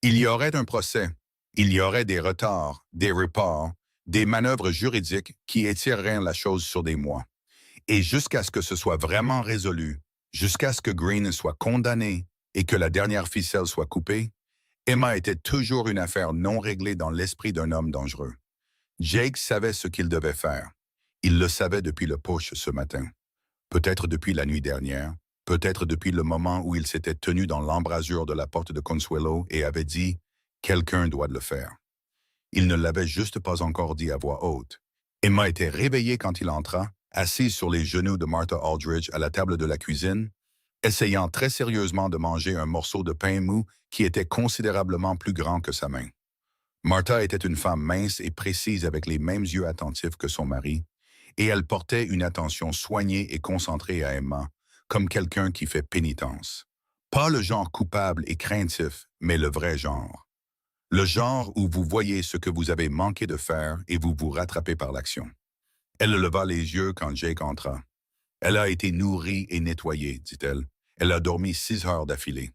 Il y aurait un procès, il y aurait des retards, des reports, des manœuvres juridiques qui étireraient la chose sur des mois. Et jusqu'à ce que ce soit vraiment résolu, jusqu'à ce que Green soit condamné et que la dernière ficelle soit coupée, Emma était toujours une affaire non réglée dans l'esprit d'un homme dangereux. Jake savait ce qu'il devait faire. Il le savait depuis le push ce matin. Peut-être depuis la nuit dernière, peut-être depuis le moment où il s'était tenu dans l'embrasure de la porte de Consuelo et avait dit « Quelqu'un doit le faire ». Il ne l'avait juste pas encore dit à voix haute. Emma était réveillée quand il entra, assise sur les genoux de Martha Aldridge à la table de la cuisine, essayant très sérieusement de manger un morceau de pain mou qui était considérablement plus grand que sa main. Martha était une femme mince et précise avec les mêmes yeux attentifs que son mari, et elle portait une attention soignée et concentrée à Emma, comme quelqu'un qui fait pénitence. Pas le genre coupable et craintif, mais le vrai genre. Le genre où vous voyez ce que vous avez manqué de faire et vous vous rattrapez par l'action. Elle leva les yeux quand Jake entra. Elle a été nourrie et nettoyée, dit-elle. Elle a dormi 6 heures d'affilée.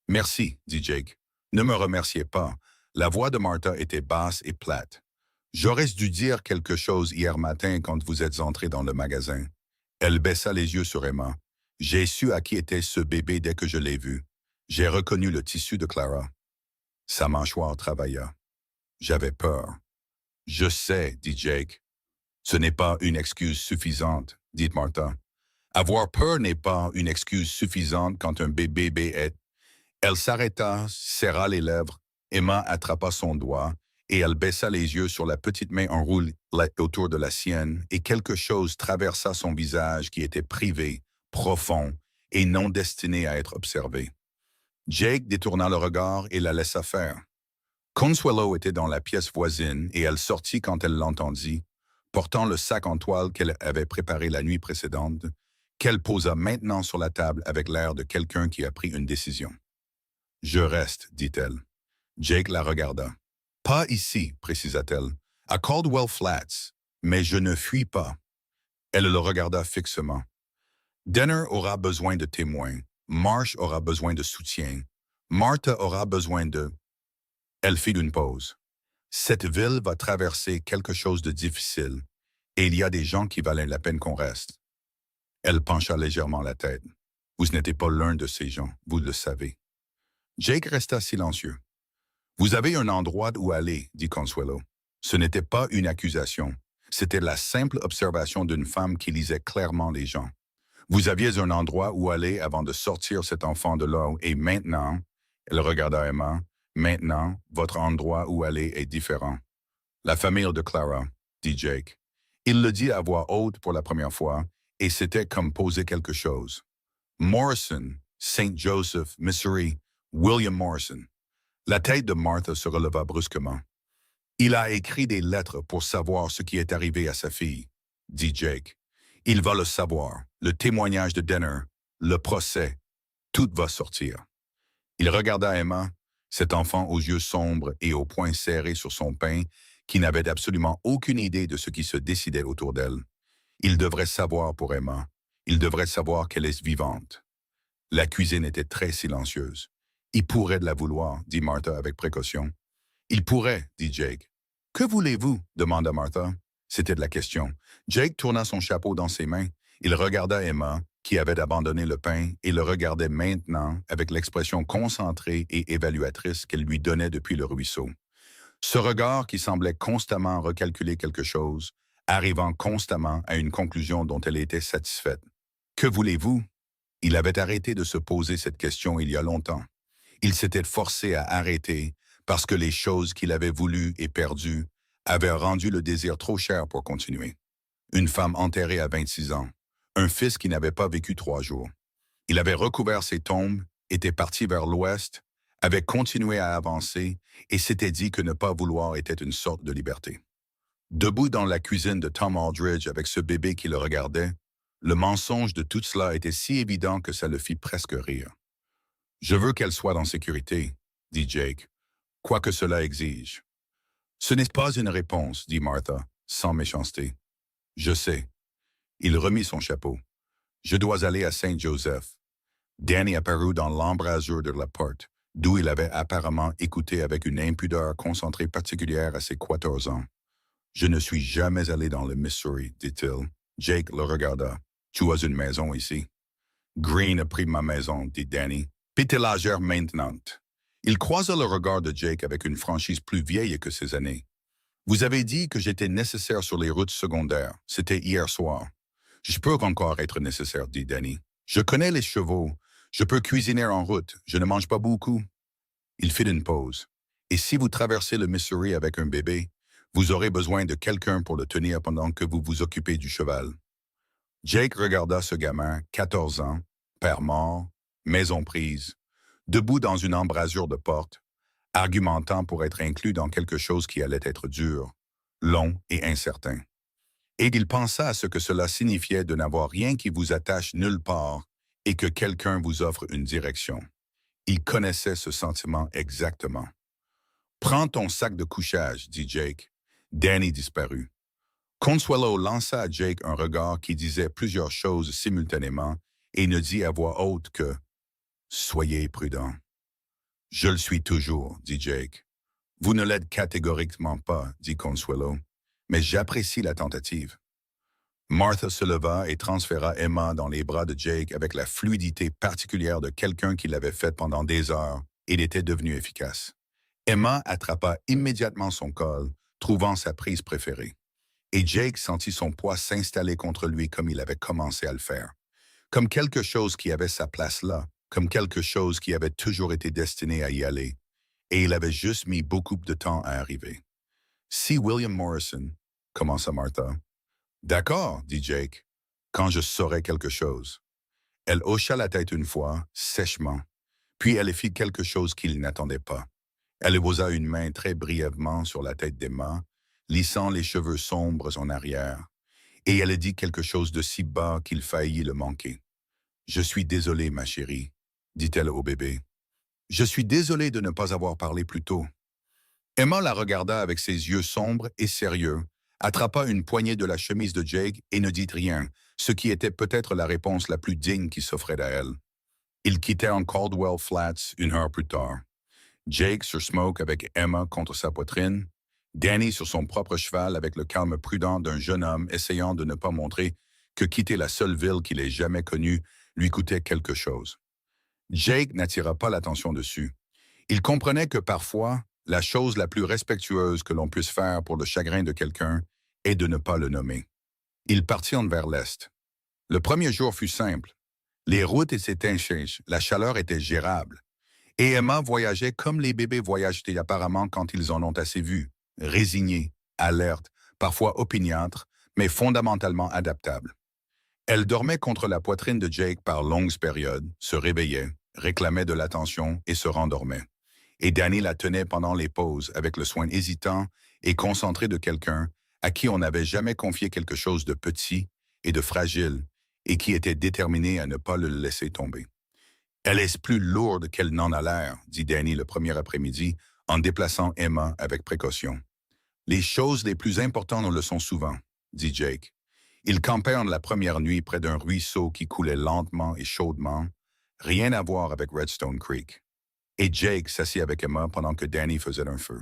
Merci, dit Jake. Ne me remerciez pas. La voix de Martha était basse et plate. J'aurais dû dire quelque chose hier matin quand vous êtes entré dans le magasin. Elle baissa les yeux sur Emma. J'ai su à qui était ce bébé dès que je l'ai vu. J'ai reconnu le tissu de Clara. Sa mâchoire travailla. J'avais peur. Je sais, dit Jake. Ce n'est pas une excuse suffisante, dit Martha. Avoir peur n'est pas une excuse suffisante quand un bébé est. Elle s'arrêta, serra les lèvres, Emma attrapa son doigt, et elle baissa les yeux sur la petite main enroulée autour de la sienne, et quelque chose traversa son visage qui était privé, profond, et non destiné à être observé. Jake détourna le regard et la laissa faire. Consuelo était dans la pièce voisine, et elle sortit quand elle l'entendit, portant le sac en toile qu'elle avait préparé la nuit précédente, qu'elle posa maintenant sur la table avec l'air de quelqu'un qui a pris une décision. « Je reste, dit-elle. Jake la regarda. « Pas ici, précisa-t-elle, à Caldwell Flats, mais je ne fuis pas. » Elle le regarda fixement. « Denner aura besoin de témoins, Marsh aura besoin de soutien, Martha aura besoin de... » Elle fit une pause. « Cette ville va traverser quelque chose de difficile, et il y a des gens qui valaient la peine qu'on reste. » Elle pencha légèrement la tête. « Vous n'êtes pas l'un de ces gens, vous le savez. » Jake resta silencieux. « Vous avez un endroit où aller, dit Consuelo. Ce n'était pas une accusation. C'était la simple observation d'une femme qui lisait clairement les gens. Vous aviez un endroit où aller avant de sortir cet enfant de là, et maintenant, elle regarda Emma, maintenant, votre endroit où aller est différent. La famille de Clara, dit Jake. Il le dit à voix haute pour la première fois, et c'était comme poser quelque chose. Morrison, Saint Joseph, Missouri, William Morrison. La tête de Martha se releva brusquement. Il a écrit des lettres pour savoir ce qui est arrivé à sa fille, dit Jake. Il va le savoir, le témoignage de Denner, le procès, tout va sortir. Il regarda Emma, cet enfant aux yeux sombres et aux poings serrés sur son pain, qui n'avait absolument aucune idée de ce qui se décidait autour d'elle. Il devrait savoir pour Emma. Il devrait savoir qu'elle est vivante. La cuisine était très silencieuse. Il pourrait de la vouloir, dit Martha avec précaution. Il pourrait, dit Jake. Que voulez-vous? Demanda Martha. C'était de la question. Jake tourna son chapeau dans ses mains. Il regarda Emma, qui avait abandonné le pain, et le regardait maintenant avec l'expression concentrée et évaluatrice qu'elle lui donnait depuis le ruisseau. Ce regard qui semblait constamment recalculer quelque chose, arrivant constamment à une conclusion dont elle était satisfaite. Que voulez-vous? Il avait arrêté de se poser cette question il y a longtemps. Il s'était forcé à arrêter parce que les choses qu'il avait voulues et perdues avaient rendu le désir trop cher pour continuer. Une femme enterrée à 26 ans, un fils qui n'avait pas vécu 3 jours. Il avait recouvert ses tombes, était parti vers l'ouest, avait continué à avancer et s'était dit que ne pas vouloir était une sorte de liberté. Debout dans la cuisine de Tom Aldridge avec ce bébé qui le regardait, le mensonge de tout cela était si évident que ça le fit presque rire. « Je veux qu'elle soit en sécurité, » dit Jake, « quoi que cela exige. » Ce n'est pas une réponse, dit Martha, sans méchanceté. « Je sais. » Il remit son chapeau. « Je dois aller à Saint-Joseph. » Danny apparut dans l'embrasure de la porte. d'où il avait apparemment écouté avec une impudeur concentrée particulière à ses 14 ans. Je ne suis jamais allé dans le Missouri, dit-il. Jake le regarda. Tu as une maison ici. Green a pris ma maison, dit Danny. Pétélagère maintenante. Il croisa le regard de Jake avec une franchise plus vieille que ses années. Vous avez dit que j'étais nécessaire sur les routes secondaires. C'était hier soir. Je peux encore être nécessaire, dit Danny. Je connais les chevaux. Je peux cuisiner en route. Je ne mange pas beaucoup. Il fit une pause. Et si vous traversez le Missouri avec un bébé, vous aurez besoin de quelqu'un pour le tenir pendant que vous vous occupez du cheval. Jake regarda ce gamin, 14 ans, père mort, maison prise, debout dans une embrasure de porte, argumentant pour être inclus dans quelque chose qui allait être dur, long et incertain. Et il pensa à ce que cela signifiait de n'avoir rien qui vous attache nulle part et que quelqu'un vous offre une direction. Il connaissait ce sentiment exactement. « Prends ton sac de couchage, » dit Jake. Danny disparut. Consuelo lança à Jake un regard qui disait plusieurs choses simultanément et ne dit à voix haute que « Soyez prudent. »« Je le suis toujours, » dit Jake. « Vous ne l'êtes catégoriquement pas, » dit Consuelo, « mais j'apprécie la tentative. » Martha se leva et transféra Emma dans les bras de Jake avec la fluidité particulière de quelqu'un qui l'avait fait pendant des heures et il était devenu efficace. Emma attrapa immédiatement son col, trouvant sa prise préférée. Et Jake sentit son poids s'installer contre lui comme il avait commencé à le faire. Comme quelque chose qui avait sa place là, comme quelque chose qui avait toujours été destiné à y aller. Et il avait juste mis beaucoup de temps à arriver. « Si William Morrison, » commença Martha. « D'accord, » dit Jake, « quand je saurai quelque chose. » Elle hocha la tête une fois, sèchement, puis elle fit quelque chose qu'il n'attendait pas. Elle posa une main très brièvement sur la tête d'Emma, lissant les cheveux sombres en arrière, et elle dit quelque chose de si bas qu'il faillit le manquer. « Je suis désolée, ma chérie, » dit-elle au bébé. « Je suis désolée de ne pas avoir parlé plus tôt. » Emma la regarda avec ses yeux sombres et sérieux, attrapa une poignée de la chemise de Jake et ne dit rien, ce qui était peut-être la réponse la plus digne qui s'offrait à elle. Ils quittèrent Caldwell Flats une heure plus tard. Jake sur Smoke avec Emma contre sa poitrine, Danny sur son propre cheval avec le calme prudent d'un jeune homme essayant de ne pas montrer que quitter la seule ville qu'il ait jamais connue lui coûtait quelque chose. Jake n'attira pas l'attention dessus. Il comprenait que parfois, la chose la plus respectueuse que l'on puisse faire pour le chagrin de quelqu'un est de ne pas le nommer. Ils partirent vers l'est. Le premier jour fut simple. Les routes étaient étanches, la chaleur était gérable. Et Emma voyageait comme les bébés voyagent apparemment quand ils en ont assez vu, résignés, alertes, parfois opiniâtres, mais fondamentalement adaptables. Elle dormait contre la poitrine de Jake par longues périodes, se réveillait, réclamait de l'attention et se rendormait. Et Danny la tenait pendant les pauses avec le soin hésitant et concentré de quelqu'un à qui on n'avait jamais confié quelque chose de petit et de fragile et qui était déterminé à ne pas le laisser tomber. « Elle est plus lourde qu'elle n'en a l'air, » dit Danny le premier après-midi en déplaçant Emma avec précaution. « Les choses les plus importantes le sont souvent, » dit Jake. Ils campèrent la première nuit près d'un ruisseau qui coulait lentement et chaudement, rien à voir avec Redstone Creek. Et Jake s'assit avec Emma pendant que Danny faisait un feu.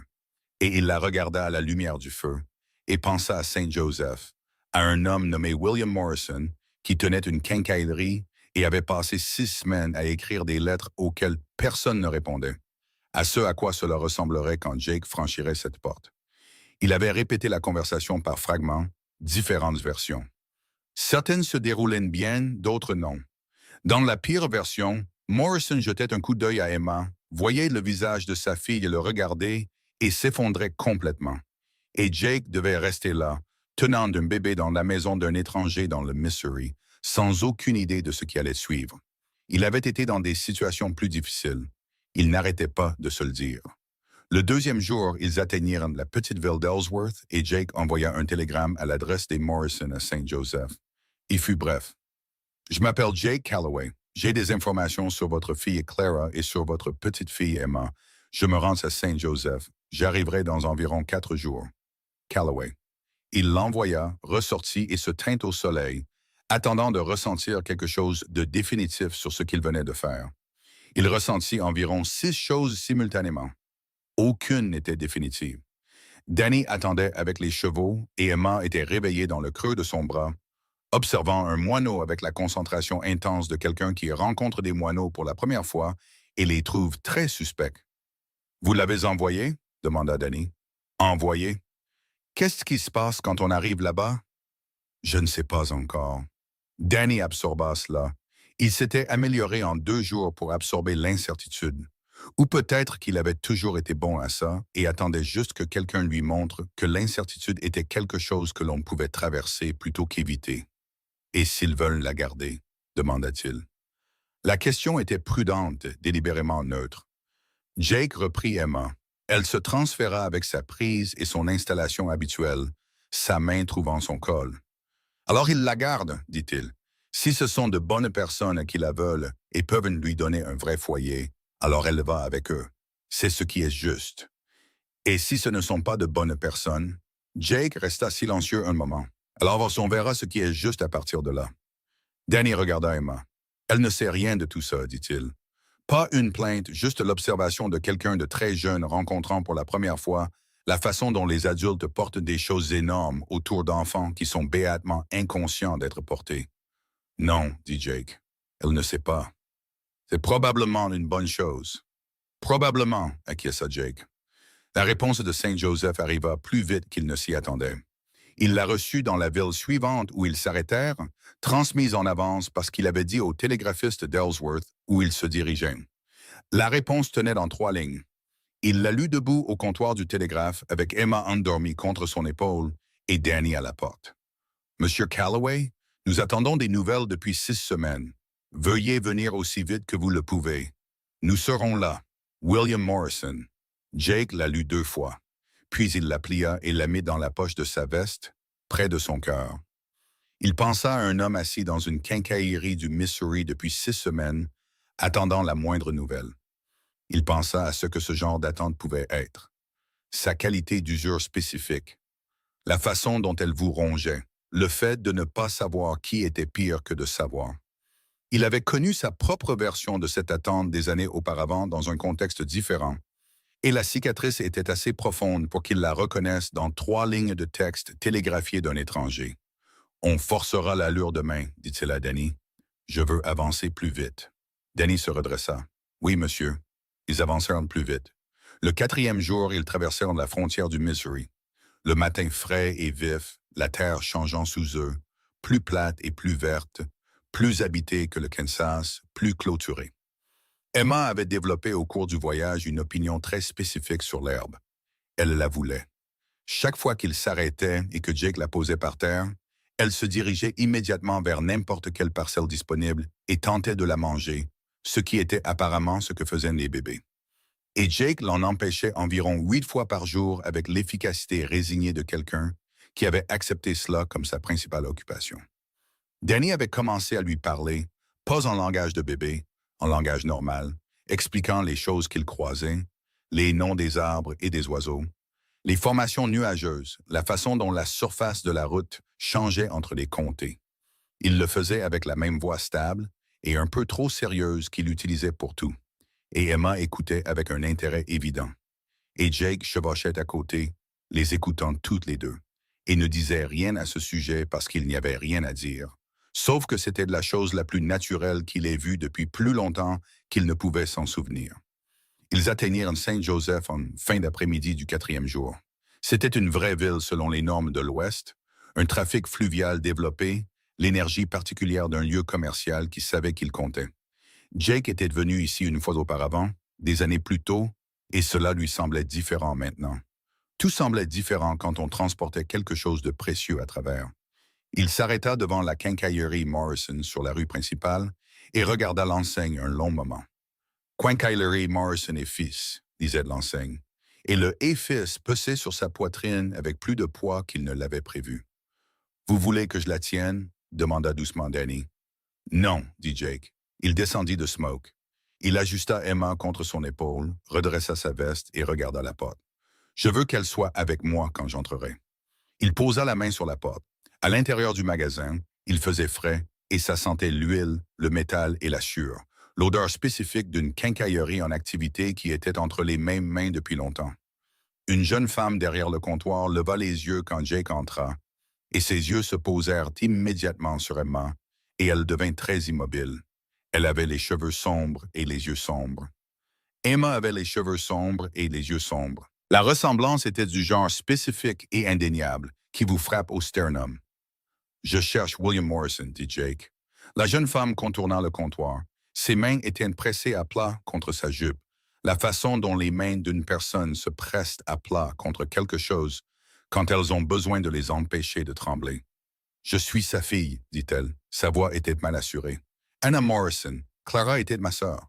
Et il la regarda à la lumière du feu et pensa à Saint Joseph, à un homme nommé William Morrison qui tenait une quincaillerie et avait passé 6 semaines à écrire des lettres auxquelles personne ne répondait, à ce à quoi cela ressemblerait quand Jake franchirait cette porte. Il avait répété la conversation par fragments, différentes versions. Certaines se déroulaient bien, d'autres non. Dans la pire version, Morrison jetait un coup d'œil à Emma, voyait le visage de sa fille et le regardait et s'effondrait complètement. Et Jake devait rester là, tenant d'un bébé dans la maison d'un étranger dans le Missouri, sans aucune idée de ce qui allait suivre. Il avait été dans des situations plus difficiles. Il n'arrêtait pas de se le dire. Le deuxième jour, ils atteignirent la petite ville d'Ellsworth et Jake envoya un télégramme à l'adresse des Morrison à Saint Joseph. Il fut bref. « Je m'appelle Jake Calloway. J'ai des informations sur votre fille Clara et sur votre petite-fille Emma. Je me rends à Saint Joseph. J'arriverai dans environ 4 jours. Calloway. » Il l'envoya, ressortit et se tint au soleil, attendant de ressentir quelque chose de définitif sur ce qu'il venait de faire. Il ressentit environ 6 choses simultanément. Aucune n'était définitive. Danny attendait avec les chevaux et Emma était réveillée dans le creux de son bras, observant un moineau avec la concentration intense de quelqu'un qui rencontre des moineaux pour la première fois et les trouve très suspects. « Vous l'avez envoyé ?» demanda Danny. « Envoyé? Qu'est-ce qui se passe quand on arrive là-bas? » « Je ne sais pas encore. » Danny absorba cela. Il s'était amélioré en 2 jours pour absorber l'incertitude. Ou peut-être qu'il avait toujours été bon à ça et attendait juste que quelqu'un lui montre que l'incertitude était quelque chose que l'on pouvait traverser plutôt qu'éviter. « Et s'ils veulent la garder? » demanda-t-il. La question était prudente, délibérément neutre. Jake reprit Emma. Elle se transféra avec sa prise et son installation habituelle, sa main trouvant son col. « Alors ils la gardent, dit-il. Si ce sont de bonnes personnes qui la veulent et peuvent lui donner un vrai foyer, alors elle va avec eux. C'est ce qui est juste. Et si ce ne sont pas de bonnes personnes? » Jake resta silencieux un moment. « Alors on verra ce qui est juste à partir de là. » Danny regarda Emma. « Elle ne sait rien de tout ça, dit-il. Pas une plainte, juste l'observation de quelqu'un de très jeune rencontrant pour la première fois la façon dont les adultes portent des choses énormes autour d'enfants qui sont béatement inconscients d'être portés. »« Non, dit Jake. Elle ne sait pas. C'est probablement une bonne chose. »« Probablement, acquiesça Jake. La réponse de Saint Joseph arriva plus vite qu'il ne s'y attendait. Il la reçut dans la ville suivante où ils s'arrêtèrent, transmise en avance parce qu'il avait dit au télégraphiste d'Ellsworth où il se dirigeait. La réponse tenait dans 3 lignes. Il la lut debout au comptoir du télégraphe avec Emma endormie contre son épaule et Danny à la porte. « Monsieur Calloway, nous attendons des nouvelles depuis 6 semaines. Veuillez venir aussi vite que vous le pouvez. Nous serons là. William Morrison. » Jake la lut 2 fois. Puis il la plia et la mit dans la poche de sa veste, près de son cœur. Il pensa à un homme assis dans une quincaillerie du Missouri depuis 6 semaines, attendant la moindre nouvelle. Il pensa à ce que ce genre d'attente pouvait être. Sa qualité d'usure spécifique, la façon dont elle vous rongeait, le fait de ne pas savoir qui était pire que de savoir. Il avait connu sa propre version de cette attente des années auparavant dans un contexte différent, et la cicatrice était assez profonde pour qu'il la reconnaisse dans 3 lignes de texte télégraphiées d'un étranger. « On forcera l'allure demain, dit-il à Danny. Je veux avancer plus vite. » Danny se redressa. « Oui, monsieur. » Ils avancèrent plus vite. Le 4e jour, ils traversèrent la frontière du Missouri. Le matin frais et vif, la terre changeant sous eux, plus plate et plus verte, plus habitée que le Kansas, plus clôturée. Emma avait développé au cours du voyage une opinion très spécifique sur l'herbe. Elle la voulait. Chaque fois qu'il s'arrêtait et que Jake la posait par terre, elle se dirigeait immédiatement vers n'importe quelle parcelle disponible et tentait de la manger, ce qui était apparemment ce que faisaient les bébés. Et Jake l'en empêchait environ 8 fois par jour avec l'efficacité résignée de quelqu'un qui avait accepté cela comme sa principale occupation. Danny avait commencé à lui parler, pas en langage de bébé, en langage normal, expliquant les choses qu'il croisait, les noms des arbres et des oiseaux, les formations nuageuses, la façon dont la surface de la route changeait entre les comtés. Il le faisait avec la même voix stable et un peu trop sérieuse qu'il utilisait pour tout. Et Emma écoutait avec un intérêt évident. Et Jake chevauchait à côté, les écoutant toutes les deux, et ne disait rien à ce sujet parce qu'il n'y avait rien à dire, sauf que c'était de la chose la plus naturelle qu'il ait vue depuis plus longtemps qu'il ne pouvait s'en souvenir. Ils atteignirent Saint-Joseph en fin d'après-midi du 4e jour. C'était une vraie ville selon les normes de l'Ouest, un trafic fluvial développé, l'énergie particulière d'un lieu commercial qui savait qu'il comptait. Jake était venu ici une fois auparavant, des années plus tôt, et cela lui semblait différent maintenant. Tout semblait différent quand on transportait quelque chose de précieux à travers. Il s'arrêta devant la quincaillerie Morrison sur la rue principale et regarda l'enseigne un long moment. « Quincaillerie Morrison et fils », disait l'enseigne, et le « et fils » pesait sur sa poitrine avec plus de poids qu'il ne l'avait prévu. « Vous voulez que je la tienne ?» demanda doucement Danny. « Non, dit Jake. » Il descendit de Smoke. Il ajusta Emma contre son épaule, redressa sa veste et regarda la porte. « Je veux qu'elle soit avec moi quand j'entrerai. » Il posa la main sur la porte. À l'intérieur du magasin, il faisait frais et ça sentait l'huile, le métal et la sueur. l'odeur spécifique d'une quincaillerie en activité qui était entre les mêmes mains depuis longtemps. Une jeune femme derrière le comptoir leva les yeux quand Jake entra, et ses yeux se posèrent immédiatement sur Emma, et elle devint très immobile. Elle avait les cheveux sombres et les yeux sombres. Emma avait les cheveux sombres et les yeux sombres. La ressemblance était du genre spécifique et indéniable, qui vous frappe au sternum. Je cherche William Morrison, dit Jake. La jeune femme contourna le comptoir. Ses mains étaient pressées à plat contre sa jupe, la façon dont les mains d'une personne se pressent à plat contre quelque chose quand elles ont besoin de les empêcher de trembler. Je suis sa fille, dit-elle. Sa voix était mal assurée. Anna Morrison. Clara était ma sœur.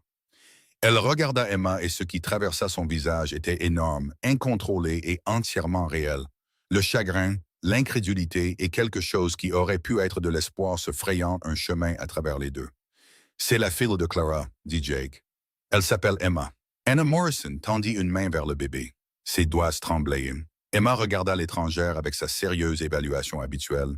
Elle regarda Emma et ce qui traversa son visage était énorme, incontrôlé et entièrement réel. Le chagrin, l'incrédulité et quelque chose qui aurait pu être de l'espoir se frayant un chemin à travers les deux. C'est la fille de Clara, dit Jake. Elle s'appelle Emma. Anna Morrison tendit une main vers le bébé. Ses doigts tremblaient. Emma regarda l'étrangère avec sa sérieuse évaluation habituelle,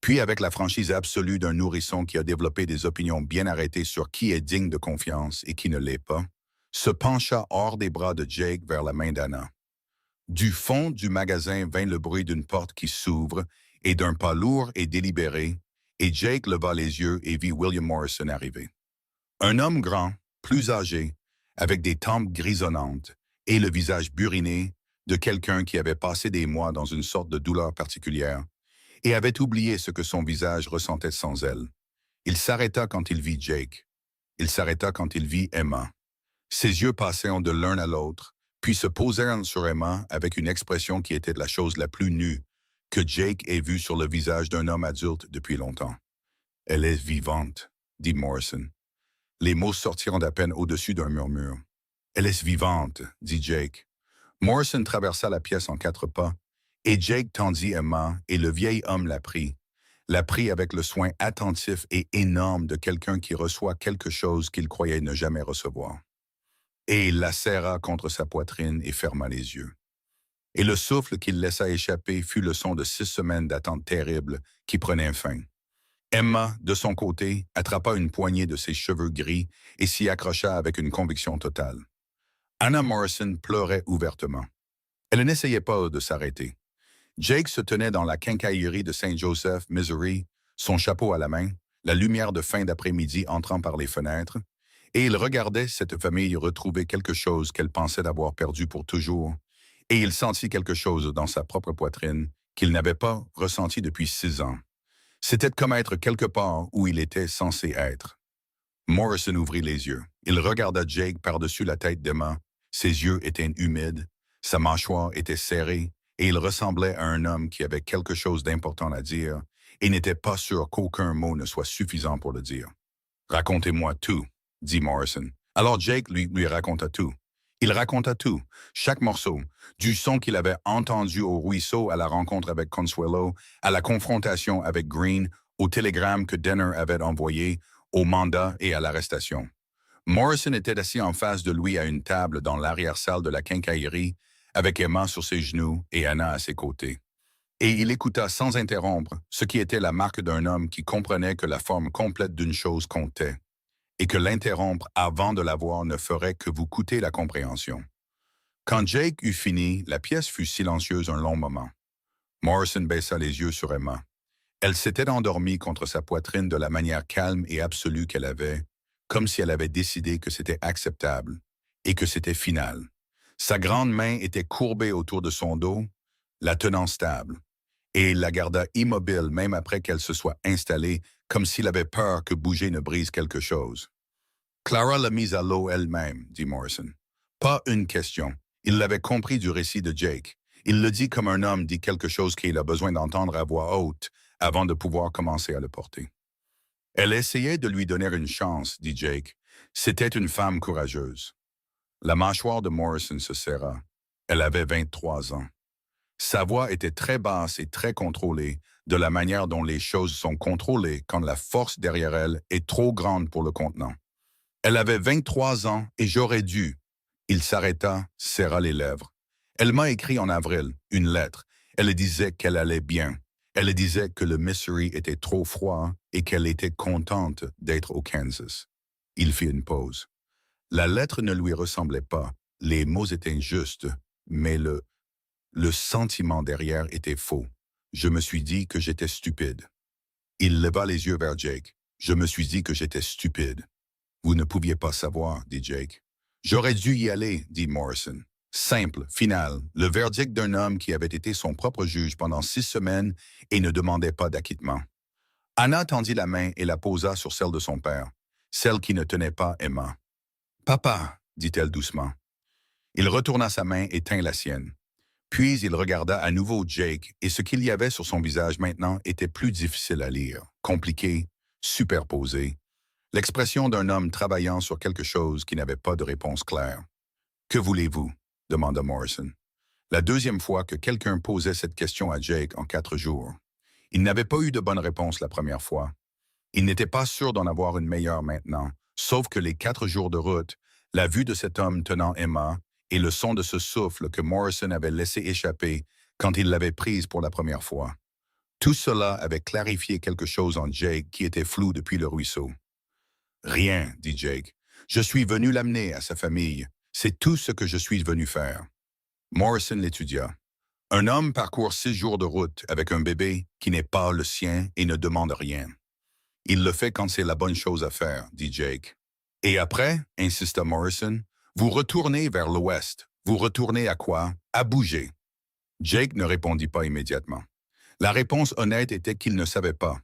puis avec la franchise absolue d'un nourrisson qui a développé des opinions bien arrêtées sur qui est digne de confiance et qui ne l'est pas, se pencha hors des bras de Jake vers la main d'Anna. Du fond du magasin vint le bruit d'une porte qui s'ouvre et d'un pas lourd et délibéré, et Jake leva les yeux et vit William Morrison arriver. Un homme grand, plus âgé, avec des tempes grisonnantes et le visage buriné de quelqu'un qui avait passé des mois dans une sorte de douleur particulière et avait oublié ce que son visage ressentait sans elle. Il s'arrêta quand il vit Jake. Il s'arrêta quand il vit Emma. Ses yeux passèrent de l'un à l'autre, puis se posèrent sur Emma avec une expression qui était la chose la plus nue que Jake ait vue sur le visage d'un homme adulte depuis longtemps. « Elle est vivante », dit Morrison. Les mots sortirent à peine au-dessus d'un murmure. « Elle est vivante », dit Jake. Morrison traversa la pièce en 4 pas, et Jake tendit Emma, et le vieil homme la prit avec le soin attentif et énorme de quelqu'un qui reçoit quelque chose qu'il croyait ne jamais recevoir. Et il la serra contre sa poitrine et ferma les yeux. Et le souffle qu'il laissa échapper fut le son de 6 semaines d'attente terrible qui prenaient fin. Emma, de son côté, attrapa une poignée de ses cheveux gris et s'y accrocha avec une conviction totale. Anna Morrison pleurait ouvertement. Elle n'essayait pas de s'arrêter. Jake se tenait dans la quincaillerie de Saint Joseph, Missouri, son chapeau à la main, la lumière de fin d'après-midi entrant par les fenêtres, et il regardait cette famille retrouver quelque chose qu'elle pensait avoir perdu pour toujours, et il sentit quelque chose dans sa propre poitrine qu'il n'avait pas ressenti depuis 6 ans. C'était comme être quelque part où il était censé être. Morrison ouvrit les yeux. Il regarda Jake par-dessus la tête d'Emma. Ses yeux étaient humides, sa mâchoire était serrée, et il ressemblait à un homme qui avait quelque chose d'important à dire et n'était pas sûr qu'aucun mot ne soit suffisant pour le dire. « Racontez-moi tout », dit Morrison. Alors Jake lui raconta tout. Il raconta tout, chaque morceau, du son qu'il avait entendu au ruisseau à la rencontre avec Consuelo, à la confrontation avec Green, au télégramme que Denner avait envoyé, au mandat et à l'arrestation. Morrison était assis en face de lui à une table dans l'arrière-salle de la quincaillerie, avec Emma sur ses genoux et Anna à ses côtés. Et il écouta sans interrompre, ce qui était la marque d'un homme qui comprenait que la forme complète d'une chose comptait, et que l'interrompre avant de la voir ne ferait que vous coûter la compréhension. Quand Jake eut fini, la pièce fut silencieuse un long moment. Morrison baissa les yeux sur Emma. Elle s'était endormie contre sa poitrine de la manière calme et absolue qu'elle avait, comme si elle avait décidé que c'était acceptable et que c'était final. Sa grande main était courbée autour de son dos, la tenant stable, et il la garda immobile même après qu'elle se soit installée, comme s'il avait peur que bouger ne brise quelque chose. Clara l'a mise à l'eau elle-même, dit Morrison. Pas une question. Il l'avait compris du récit de Jake. Il le dit comme un homme dit quelque chose qu'il a besoin d'entendre à voix haute avant de pouvoir commencer à le porter. Elle essayait de lui donner une chance, dit Jake. C'était une femme courageuse. La mâchoire de Morrison se serra. Elle avait 23 ans. Sa voix était très basse et très contrôlée, de la manière dont les choses sont contrôlées quand la force derrière elle est trop grande pour le contenant. Elle avait 23 ans et j'aurais dû. Il s'arrêta, serra les lèvres. Elle m'a écrit en avril une lettre. Elle disait qu'elle allait bien. Elle disait que le Missouri était trop froid et qu'elle était contente d'être au Kansas. Il fit une pause. La lettre ne lui ressemblait pas. Les mots étaient justes, mais le sentiment derrière était faux. Je me suis dit que j'étais stupide. Il leva les yeux vers Jake. Je me suis dit que j'étais stupide. Vous ne pouviez pas savoir, dit Jake. J'aurais dû y aller, dit Morrison. Simple, final, le verdict d'un homme qui avait été son propre juge pendant 6 semaines et ne demandait pas d'acquittement. Anna tendit la main et la posa sur celle de son père, celle qui ne tenait pas Emma. « Papa, dit-elle doucement. Il retourna sa main et tint la sienne. Puis il regarda à nouveau Jake, et ce qu'il y avait sur son visage maintenant était plus difficile à lire, compliqué, superposé. L'expression d'un homme travaillant sur quelque chose qui n'avait pas de réponse claire. « Que voulez-vous » demanda Morrison. La deuxième fois que quelqu'un posait cette question à Jake en 4 jours. Il n'avait pas eu de bonne réponse la première fois. Il n'était pas sûr d'en avoir une meilleure maintenant, sauf que les 4 jours de route, la vue de cet homme tenant Emma et le son de ce souffle que Morrison avait laissé échapper quand il l'avait prise pour la première fois. Tout cela avait clarifié quelque chose en Jake qui était flou depuis le ruisseau. « Rien, dit Jake. Je suis venu l'amener à sa famille. C'est tout ce que je suis venu faire. » Morrison l'étudia. Un homme parcourt 6 jours de route avec un bébé qui n'est pas le sien et ne demande rien. Il le fait quand c'est la bonne chose à faire, dit Jake. Et après, insista Morrison, vous retournez vers l'ouest. Vous retournez à quoi? À bouger. Jake ne répondit pas immédiatement. La réponse honnête était qu'il ne savait pas.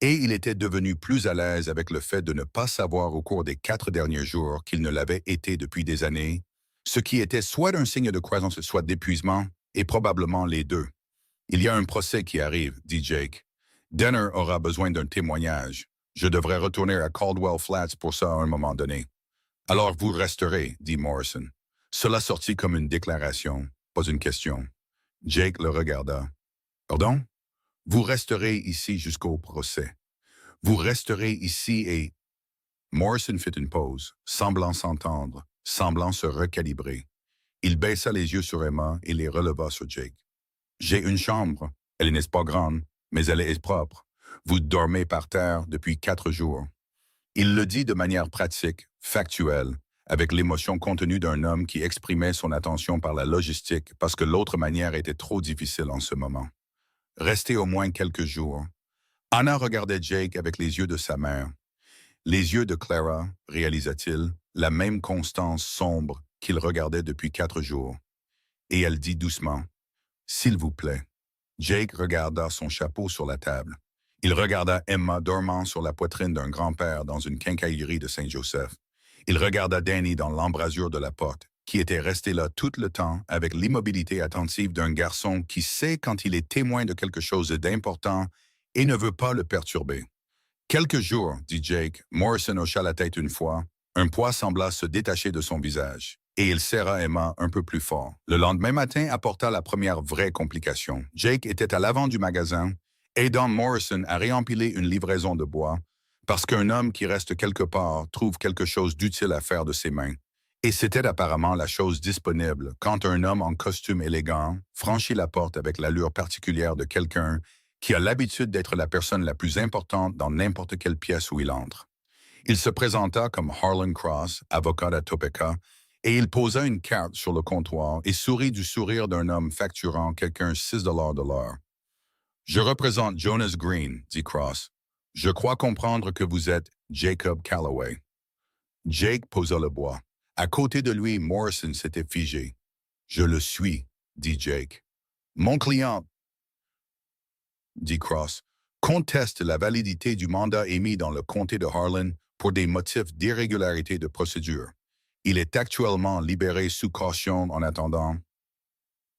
Et il était devenu plus à l'aise avec le fait de ne pas savoir au cours des 4 derniers jours qu'il ne l'avait été depuis des années, ce qui était soit un signe de croissance, soit d'épuisement, et probablement les deux. Il y a un procès qui arrive, dit Jake. Denner aura besoin d'un témoignage. Je devrais retourner à Caldwell Flats pour ça à un moment donné. Alors vous resterez, dit Morrison. Cela sortit comme une déclaration, pas une question. Jake le regarda. Pardon? Vous resterez ici jusqu'au procès. Vous resterez ici et... Morrison fit une pause, semblant s'entendre, semblant se recalibrer. Il baissa les yeux sur Emma et les releva sur Jake. J'ai une chambre. Elle n'est pas grande, mais elle est propre. Vous dormez par terre depuis 4 jours. Il le dit de manière pratique, factuelle, avec l'émotion contenue d'un homme qui exprimait son attention par la logistique parce que l'autre manière était trop difficile en ce moment. Restez au moins quelques jours. Anna regardait Jake avec les yeux de sa mère. Les yeux de Clara, réalisa-t-il, la même constance sombre qu'il regardait depuis 4 jours. Et elle dit doucement, « S'il vous plaît. » Jake regarda son chapeau sur la table. Il regarda Emma dormant sur la poitrine d'un grand-père dans une quincaillerie de Saint-Joseph. Il regarda Danny dans l'embrasure de la porte, qui était resté là tout le temps avec l'immobilité attentive d'un garçon qui sait quand il est témoin de quelque chose d'important et ne veut pas le perturber. « Quelques jours, dit Jake. Morrison hocha la tête une fois. Un poids sembla se détacher de son visage. Et il serra Emma un peu plus fort. Le lendemain matin apporta la première vraie complication. Jake était à l'avant du magasin, aidant Morrison à réempiler une livraison de bois, parce qu'un homme qui reste quelque part trouve quelque chose d'utile à faire de ses mains. Et c'était apparemment la chose disponible quand un homme en costume élégant franchit la porte avec l'allure particulière de quelqu'un qui a l'habitude d'être la personne la plus importante dans n'importe quelle pièce où il entre. Il se présenta comme Harlan Cross, avocat à Topeka, et il posa une carte sur le comptoir et sourit du sourire d'un homme facturant quelqu'un 6 $ de l'heure. « Je représente Jonas Green, dit Cross. Je crois comprendre que vous êtes Jacob Calloway. » Jake posa le bois. À côté de lui, Morrison s'était figé. « Je le suis, dit Jake. Mon client, dit Cross, conteste la validité du mandat émis dans le comté de Harlan pour des motifs d'irrégularité de procédure. Il est actuellement libéré sous caution en attendant. »«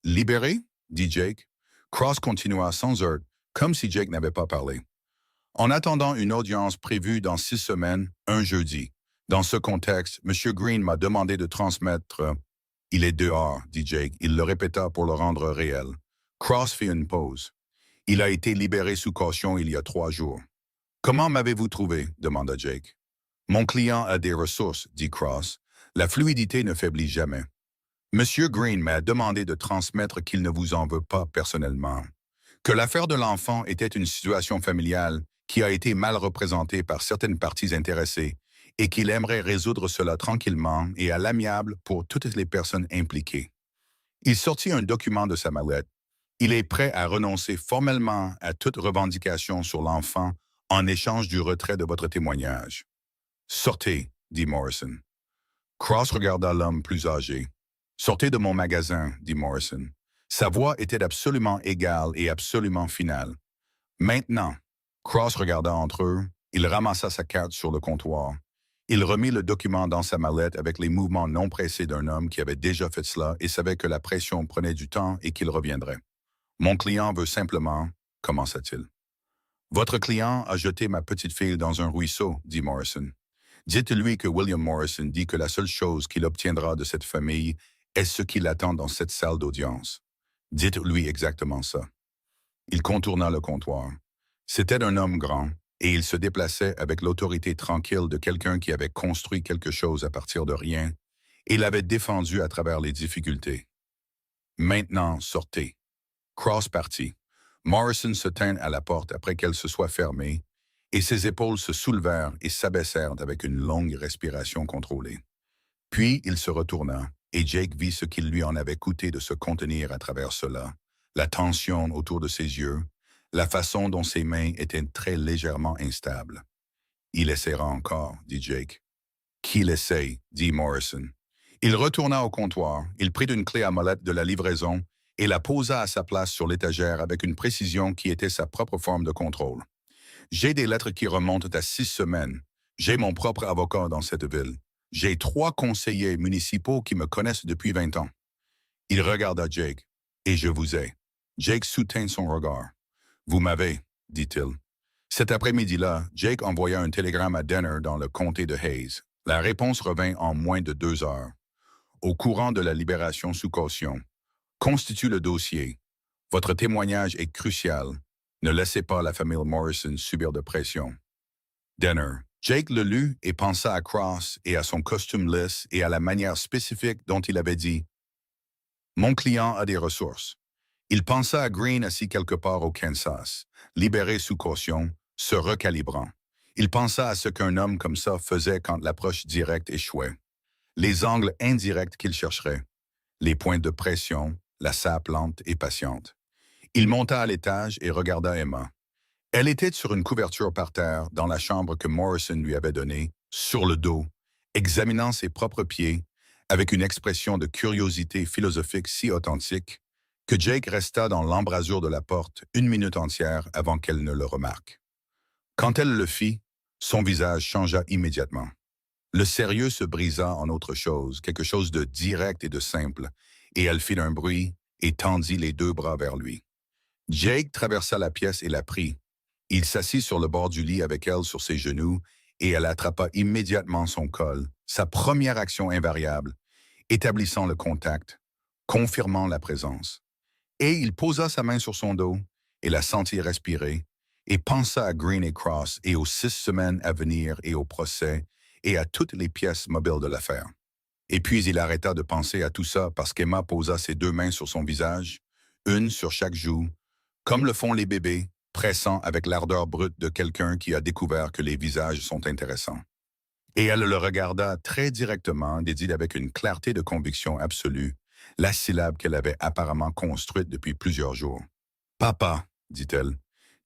Libéré ?» dit Jake. Cross continua sans heurte, comme si Jake n'avait pas parlé. « En attendant une audience prévue dans 6 semaines, un jeudi. Dans ce contexte, M. Green m'a demandé de transmettre... »« Il est dehors, dit Jake. Il le répéta pour le rendre réel. Cross fit une pause. « Il a été libéré sous caution il y a 3 jours. »« Comment m'avez-vous trouvé ?» demanda Jake. « Mon client a des ressources, dit Cross. La fluidité ne faiblit jamais. Monsieur Green m'a demandé de transmettre qu'il ne vous en veut pas personnellement. Que l'affaire de l'enfant était une situation familiale qui a été mal représentée par certaines parties intéressées et qu'il aimerait résoudre cela tranquillement et à l'amiable pour toutes les personnes impliquées. Il sortit un document de sa mallette. Il est prêt à renoncer formellement à toute revendication sur l'enfant en échange du retrait de votre témoignage. Sortez, dit Morrison. Cross regarda l'homme plus âgé. Sortez de mon magasin, dit Morrison. Sa voix était absolument égale et absolument finale. Maintenant, Cross regarda entre eux. Il ramassa sa carte sur le comptoir. Il remit le document dans sa mallette avec les mouvements non pressés d'un homme qui avait déjà fait cela et savait que la pression prenait du temps et qu'il reviendrait. Mon client veut simplement, commença-t-il. Votre client a jeté ma petite fille dans un ruisseau, dit Morrison. Dites-lui que William Morrison dit que la seule chose qu'il obtiendra de cette famille est ce qui l'attend dans cette salle d'audience. Dites-lui exactement ça. Il contourna le comptoir. C'était un homme grand, et il se déplaçait avec l'autorité tranquille de quelqu'un qui avait construit quelque chose à partir de rien et l'avait défendu à travers les difficultés. Maintenant, sortez. Cross partit. Morrison se tint à la porte après qu'elle se soit fermée, et ses épaules se soulevèrent et s'abaissèrent avec une longue respiration contrôlée. Puis il se retourna, et Jake vit ce qu'il lui en avait coûté de se contenir à travers cela, la tension autour de ses yeux, la façon dont ses mains étaient très légèrement instables. « Il essaiera encore, » dit Jake. « Qu'il essaye, » dit Morrison. Il retourna au comptoir, il prit une clé à molette de la livraison et la posa à sa place sur l'étagère avec une précision qui était sa propre forme de contrôle. « J'ai des lettres qui remontent à 6 semaines. J'ai mon propre avocat dans cette ville. J'ai 3 conseillers municipaux qui me connaissent depuis 20 ans. » Il regarda Jake. « Et je vous ai. » Jake soutint son regard. « Vous m'avez, » dit-il. Cet après-midi-là, Jake envoya un télégramme à Denner dans le comté de Hayes. La réponse revint en moins de 2 heures. Au courant de la libération sous caution. Constitue le dossier. Votre témoignage est crucial. Ne laissez pas la famille Morrison subir de pression. Denner. Jake le lut et pensa à Cross et à son costume lisse et à la manière spécifique dont il avait dit « Mon client a des ressources. » Il pensa à Green assis quelque part au Kansas, libéré sous caution, se recalibrant. Il pensa à ce qu'un homme comme ça faisait quand l'approche directe échouait. Les angles indirects qu'il chercherait. Les points de pression, la sape lente et patiente. Il monta à l'étage et regarda Emma. Elle était sur une couverture par terre dans la chambre que Morrison lui avait donnée, sur le dos, examinant ses propres pieds, avec une expression de curiosité philosophique si authentique que Jake resta dans l'embrasure de la porte 1 minute entière avant qu'elle ne le remarque. Quand elle le fit, son visage changea immédiatement. Le sérieux se brisa en autre chose, quelque chose de direct et de simple, et elle fit un bruit et tendit les 2 bras vers lui. Jake traversa la pièce et la prit. Il s'assit sur le bord du lit avec elle sur ses genoux et elle attrapa immédiatement son col, sa première action invariable, établissant le contact, confirmant la présence. Et il posa sa main sur son dos et la sentit respirer et pensa à Green et Cross et aux 6 semaines à venir et au procès et à toutes les pièces mobiles de l'affaire. Et puis il arrêta de penser à tout ça parce qu'Emma posa ses 2 mains sur son visage, une sur chaque joue, comme le font les bébés, pressant avec l'ardeur brute de quelqu'un qui a découvert que les visages sont intéressants. Et elle le regarda très directement, et dit avec une clarté de conviction absolue, la syllabe qu'elle avait apparemment construite depuis plusieurs jours. « Papa », dit-elle.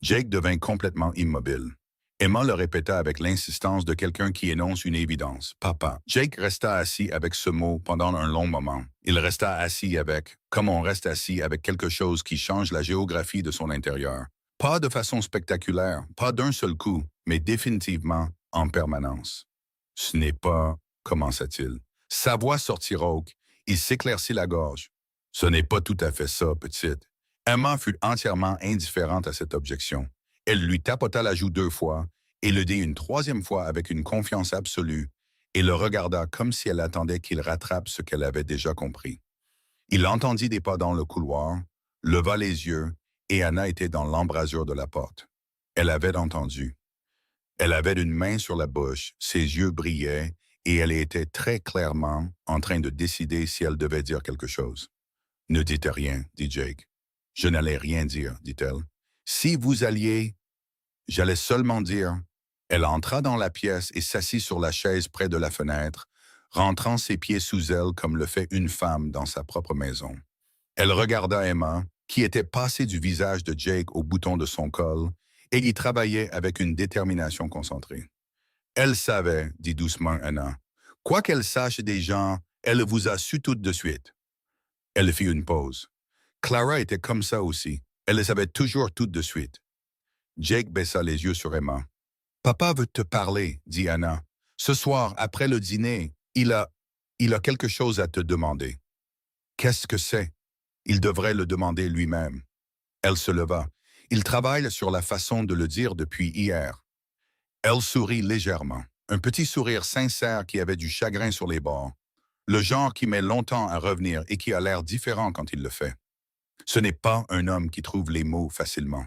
Jake devint complètement immobile. Emma le répéta avec l'insistance de quelqu'un qui énonce une évidence. « Papa ». Jake resta assis avec ce mot pendant un long moment. Il resta assis avec, comme on reste assis avec quelque chose qui change la géographie de son intérieur. Pas de façon spectaculaire, pas d'un seul coup, mais définitivement en permanence. « Ce n'est pas... » commença-t-il. Sa voix sortit rauque. Il s'éclaircit la gorge. « Ce n'est pas tout à fait ça, petite. » Emma fut entièrement indifférente à cette objection. Elle lui tapota la joue 2 fois et le dit une 3e fois avec une confiance absolue et le regarda comme si elle attendait qu'il rattrape ce qu'elle avait déjà compris. Il entendit des pas dans le couloir, leva les yeux et Anna était dans l'embrasure de la porte. Elle avait entendu. Elle avait une main sur la bouche, ses yeux brillaient et elle était très clairement en train de décider si elle devait dire quelque chose. « Ne dites rien, » dit Jake. « Je n'allais rien dire, dit-elle. Si vous alliez... » J'allais seulement dire... Elle entra dans la pièce et s'assit sur la chaise près de la fenêtre, rentrant ses pieds sous elle comme le fait une femme dans sa propre maison. Elle regarda Emma, qui était passée du visage de Jake au bouton de son col, et y travaillait avec une détermination concentrée. Elle savait, dit doucement Anna. Quoi qu'elle sache des gens, elle vous a su tout de suite. Elle fit une pause. Clara était comme ça aussi. Elle le savait toujours tout de suite. Jake baissa les yeux sur Emma. Papa veut te parler, dit Anna. Ce soir, après le dîner, il a quelque chose à te demander. Qu'est-ce que c'est? Il devrait le demander lui-même. Elle se leva. Il travaille sur la façon de le dire depuis hier. Elle sourit légèrement, un petit sourire sincère qui avait du chagrin sur les bords. Le genre qui met longtemps à revenir et qui a l'air différent quand il le fait. Ce n'est pas un homme qui trouve les mots facilement.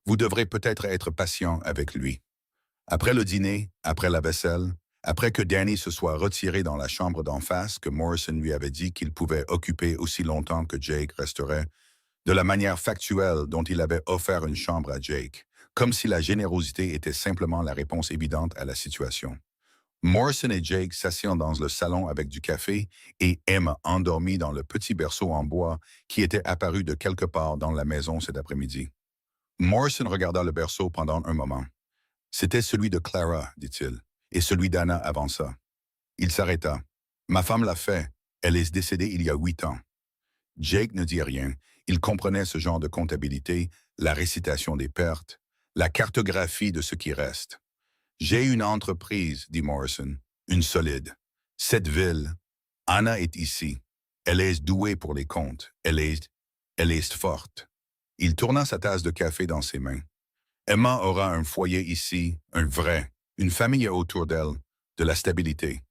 Vous devrez peut-être être patient avec lui. Après le dîner, après la vaisselle, après que Danny se soit retiré dans la chambre d'en face que Morrison lui avait dit qu'il pouvait occuper aussi longtemps que Jake resterait, de la manière factuelle dont il avait offert une chambre à Jake, comme si la générosité était simplement la réponse évidente à la situation. Morrison et Jake s'assirent dans le salon avec du café et Emma endormie dans le petit berceau en bois qui était apparu de quelque part dans la maison cet après-midi. Morrison regarda le berceau pendant un moment. C'était celui de Clara, dit-il, et celui d'Anna avant ça. Il s'arrêta. Ma femme l'a fait. Elle est décédée il y a 8 ans. Jake ne dit rien. Il comprenait ce genre de comptabilité, la récitation des pertes, la cartographie de ce qui reste. J'ai une entreprise, dit Morrison, une solide. Cette ville, Anna est ici. Elle est douée pour les comptes. Elle est forte. Il tourna sa tasse de café dans ses mains. Emma aura un foyer ici, un vrai, une famille autour d'elle, de la stabilité.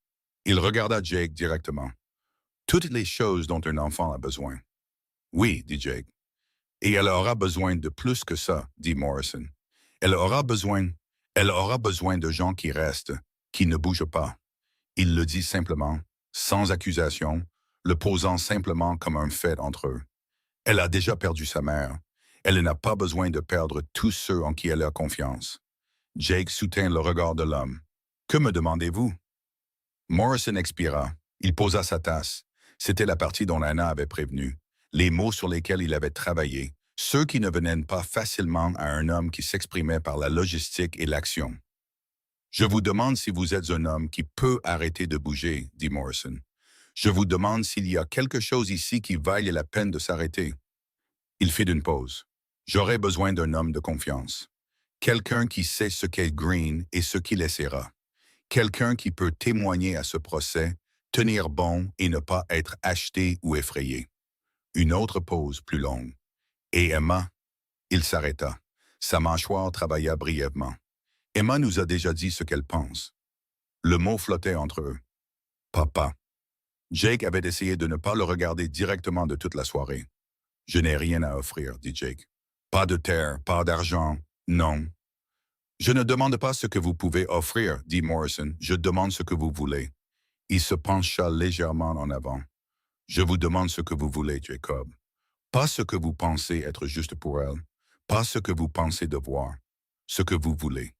Il regarda Jake directement. Toutes les choses dont un enfant a besoin. Oui, dit Jake. Et elle aura besoin de plus que ça, dit Morrison. Elle aura besoin de gens qui restent, qui ne bougent pas. Il le dit simplement, sans accusation, le posant simplement comme un fait entre eux. Elle a déjà perdu sa mère. Elle n'a pas besoin de perdre tous ceux en qui elle a confiance. Jake soutint le regard de l'homme. Que me demandez-vous? Morrison expira. Il posa sa tasse. C'était la partie dont Anna avait prévenu. Les mots sur lesquels il avait travaillé. Ceux qui ne venaient pas facilement à un homme qui s'exprimait par la logistique et l'action. Je vous demande si vous êtes un homme qui peut arrêter de bouger, dit Morrison. Je vous demande s'il y a quelque chose ici qui vaille la peine de s'arrêter. Il fit une pause. J'aurais besoin d'un homme de confiance. Quelqu'un qui sait ce qu'est Green et ce qu'il essaiera. Quelqu'un qui peut témoigner à ce procès, tenir bon et ne pas être acheté ou effrayé. Une autre pause plus longue. Et Emma? Il s'arrêta. Sa mâchoire travailla brièvement. Emma nous a déjà dit ce qu'elle pense. Le mot flottait entre eux. Papa. Jake avait essayé de ne pas le regarder directement de toute la soirée. Je n'ai rien à offrir, dit Jake. Pas de terre, pas d'argent, non. Je ne demande pas ce que vous pouvez offrir, dit Morrison. Je demande ce que vous voulez. Il se pencha légèrement en avant. Je vous demande ce que vous voulez, Jacob. Pas ce que vous pensez être juste pour elle. Pas ce que vous pensez devoir. Ce que vous voulez.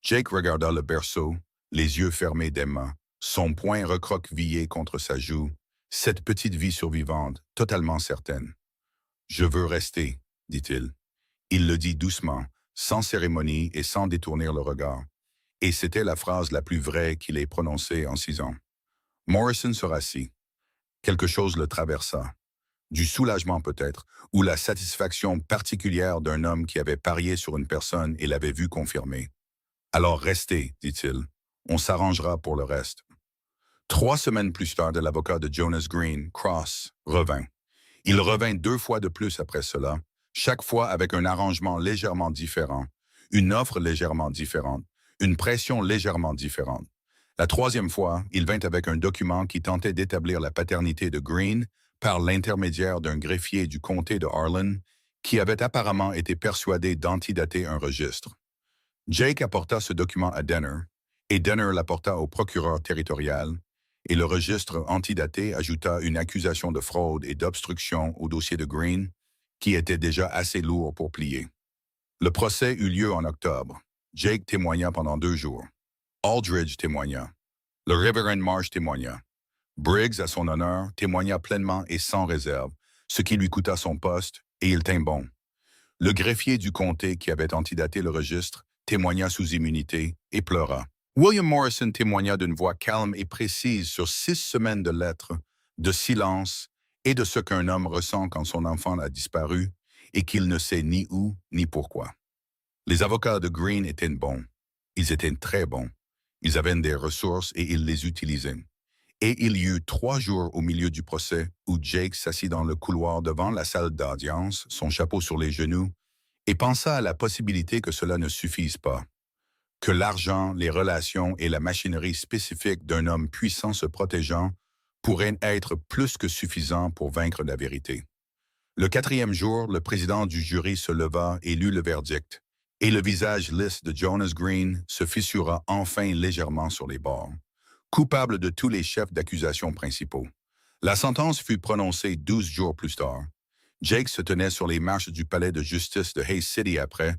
Jake regarda le berceau, les yeux fermés d'Emma, son poing recroquevillé contre sa joue, cette petite vie survivante, totalement certaine. Je veux rester, dit-il. Il le dit doucement, sans cérémonie et sans détourner le regard. Et c'était la phrase la plus vraie qu'il ait prononcée en 6 ans. Morrison se rassit. Quelque chose le traversa. Du soulagement peut-être, ou la satisfaction particulière d'un homme qui avait parié sur une personne et l'avait vu confirmer. Alors restez, dit-il. On s'arrangera pour le reste. 3 semaines plus tard, l'avocat de Jonas Green, Cross, revint. Il revint 2 fois de plus après cela, chaque fois avec un arrangement légèrement différent, une offre légèrement différente, une pression légèrement différente. La 3e fois, il vint avec un document qui tentait d'établir la paternité de Green par l'intermédiaire d'un greffier du comté de Harlan qui avait apparemment été persuadé d'antidater un registre. Jake apporta ce document à Denner, et Denner l'apporta au procureur territorial, et le registre antidaté ajouta une accusation de fraude et d'obstruction au dossier de Green, qui était déjà assez lourd pour plier. Le procès eut lieu en octobre. Jake témoigna pendant 2 jours. Aldridge témoigna. Le Reverend Marsh témoigna. Briggs, à son honneur, témoigna pleinement et sans réserve, ce qui lui coûta son poste, et il tint bon. Le greffier du comté qui avait antidaté le registre témoigna sous immunité et pleura. William Morrison témoigna d'une voix calme et précise sur 6 semaines de lettres, de silence et de ce qu'un homme ressent quand son enfant a disparu et qu'il ne sait ni où ni pourquoi. Les avocats de Green étaient bons. Ils étaient très bons. Ils avaient des ressources et ils les utilisaient. Et il y eut 3 jours au milieu du procès où Jake s'assit dans le couloir devant la salle d'audience, son chapeau sur les genoux, et pensa à la possibilité que cela ne suffise pas, que l'argent, les relations et la machinerie spécifique d'un homme puissant se protégeant pourraient être plus que suffisants pour vaincre la vérité. Le 4e jour, le président du jury se leva et lut le verdict, et le visage lisse de Jonas Green se fissura enfin légèrement sur les bords. Coupable de tous les chefs d'accusation principaux. La sentence fut prononcée 12 jours plus tard. Jake se tenait sur les marches du palais de justice de Hays City après,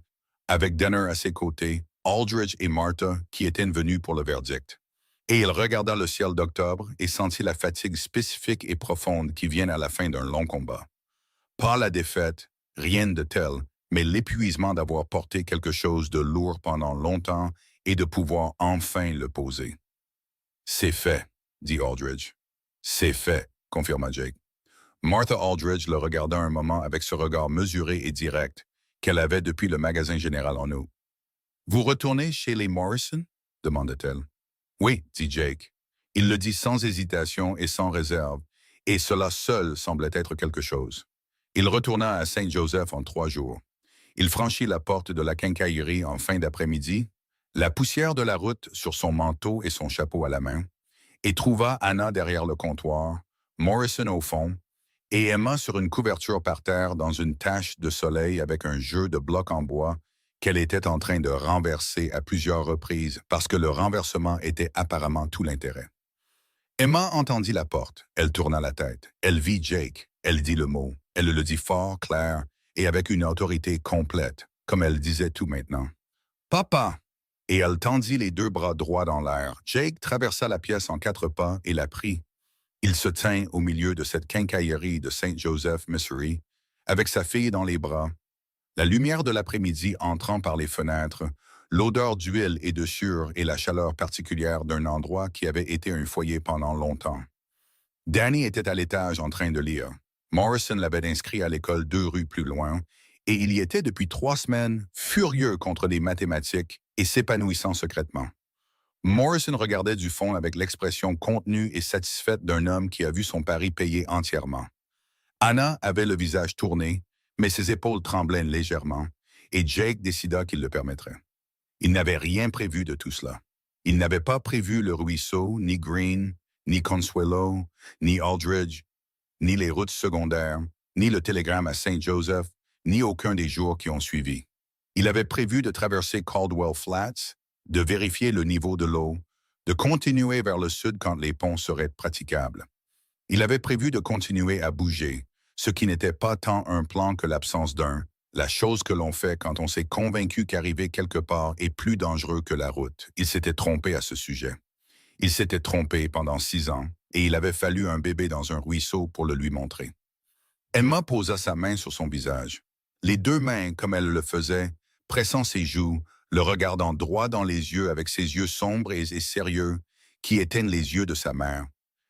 avec Denner à ses côtés, Aldridge et Martha qui étaient venus pour le verdict. Et il regarda le ciel d'octobre et sentit la fatigue spécifique et profonde qui vient à la fin d'un long combat. Pas la défaite, rien de tel, mais l'épuisement d'avoir porté quelque chose de lourd pendant longtemps et de pouvoir enfin le poser. « C'est fait », dit Aldridge. « C'est fait », confirma Jake. Martha Aldridge le regarda un moment avec ce regard mesuré et direct qu'elle avait depuis le magasin général en août. « Vous retournez chez les Morrison ?» demanda-t-elle. « Oui », dit Jake. Il le dit sans hésitation et sans réserve, et cela seul semblait être quelque chose. Il retourna à Saint-Joseph en 3 jours. Il franchit la porte de la quincaillerie en fin d'après-midi, la poussière de la route sur son manteau et son chapeau à la main, et trouva Anna derrière le comptoir, Morrison au fond, et Emma sur une couverture par terre dans une tache de soleil avec un jeu de blocs en bois qu'elle était en train de renverser à plusieurs reprises parce que le renversement était apparemment tout l'intérêt. Emma entendit la porte, elle tourna la tête, elle vit Jake, elle dit le mot, elle le dit fort, clair, et avec une autorité complète, comme elle disait tout maintenant. « Papa !» Et elle tendit les 2 bras droits dans l'air. Jake traversa la pièce en 4 pas et la prit. Il se tint au milieu de cette quincaillerie de Saint-Joseph, Missouri, avec sa fille dans les bras. La lumière de l'après-midi entrant par les fenêtres, l'odeur d'huile et de sueur et la chaleur particulière d'un endroit qui avait été un foyer pendant longtemps. Danny était à l'étage en train de lire. Morrison l'avait inscrit à l'école 2 rues plus loin, et il y était depuis 3 semaines, furieux contre les mathématiques et s'épanouissant secrètement. Morrison regardait du fond avec l'expression contenue et satisfaite d'un homme qui a vu son pari payé entièrement. Anna avait le visage tourné, mais ses épaules tremblaient légèrement, et Jake décida qu'il le permettrait. Il n'avait rien prévu de tout cela. Il n'avait pas prévu le ruisseau, ni Green, ni Consuelo, ni Aldridge, ni les routes secondaires, ni le télégramme à Saint-Joseph, ni aucun des jours qui ont suivi. Il avait prévu de traverser Caldwell Flats, de vérifier le niveau de l'eau, de continuer vers le sud quand les ponts seraient praticables. Il avait prévu de continuer à bouger, ce qui n'était pas tant un plan que l'absence d'un, la chose que l'on fait quand on s'est convaincu qu'arriver quelque part est plus dangereux que la route. Il s'était trompé à ce sujet. Il s'était trompé pendant 6 ans, et il avait fallu un bébé dans un ruisseau pour le lui montrer. Emma posa sa main sur son visage. Les 2 mains, comme elle le faisait, pressant ses joues, le regardant droit dans les yeux avec ses yeux sombres et sérieux, qui éteignent les yeux de sa mère,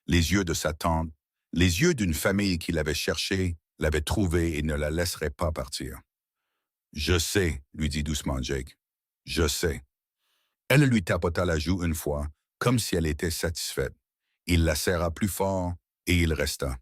les yeux de sa tante, les yeux d'une famille qui l'avait cherchée, l'avait trouvée et ne la laisserait pas partir. « Je sais », lui dit doucement Jake. « Je sais. » Elle lui tapota la joue une fois, comme si elle était satisfaite. Il la serra plus fort et il resta.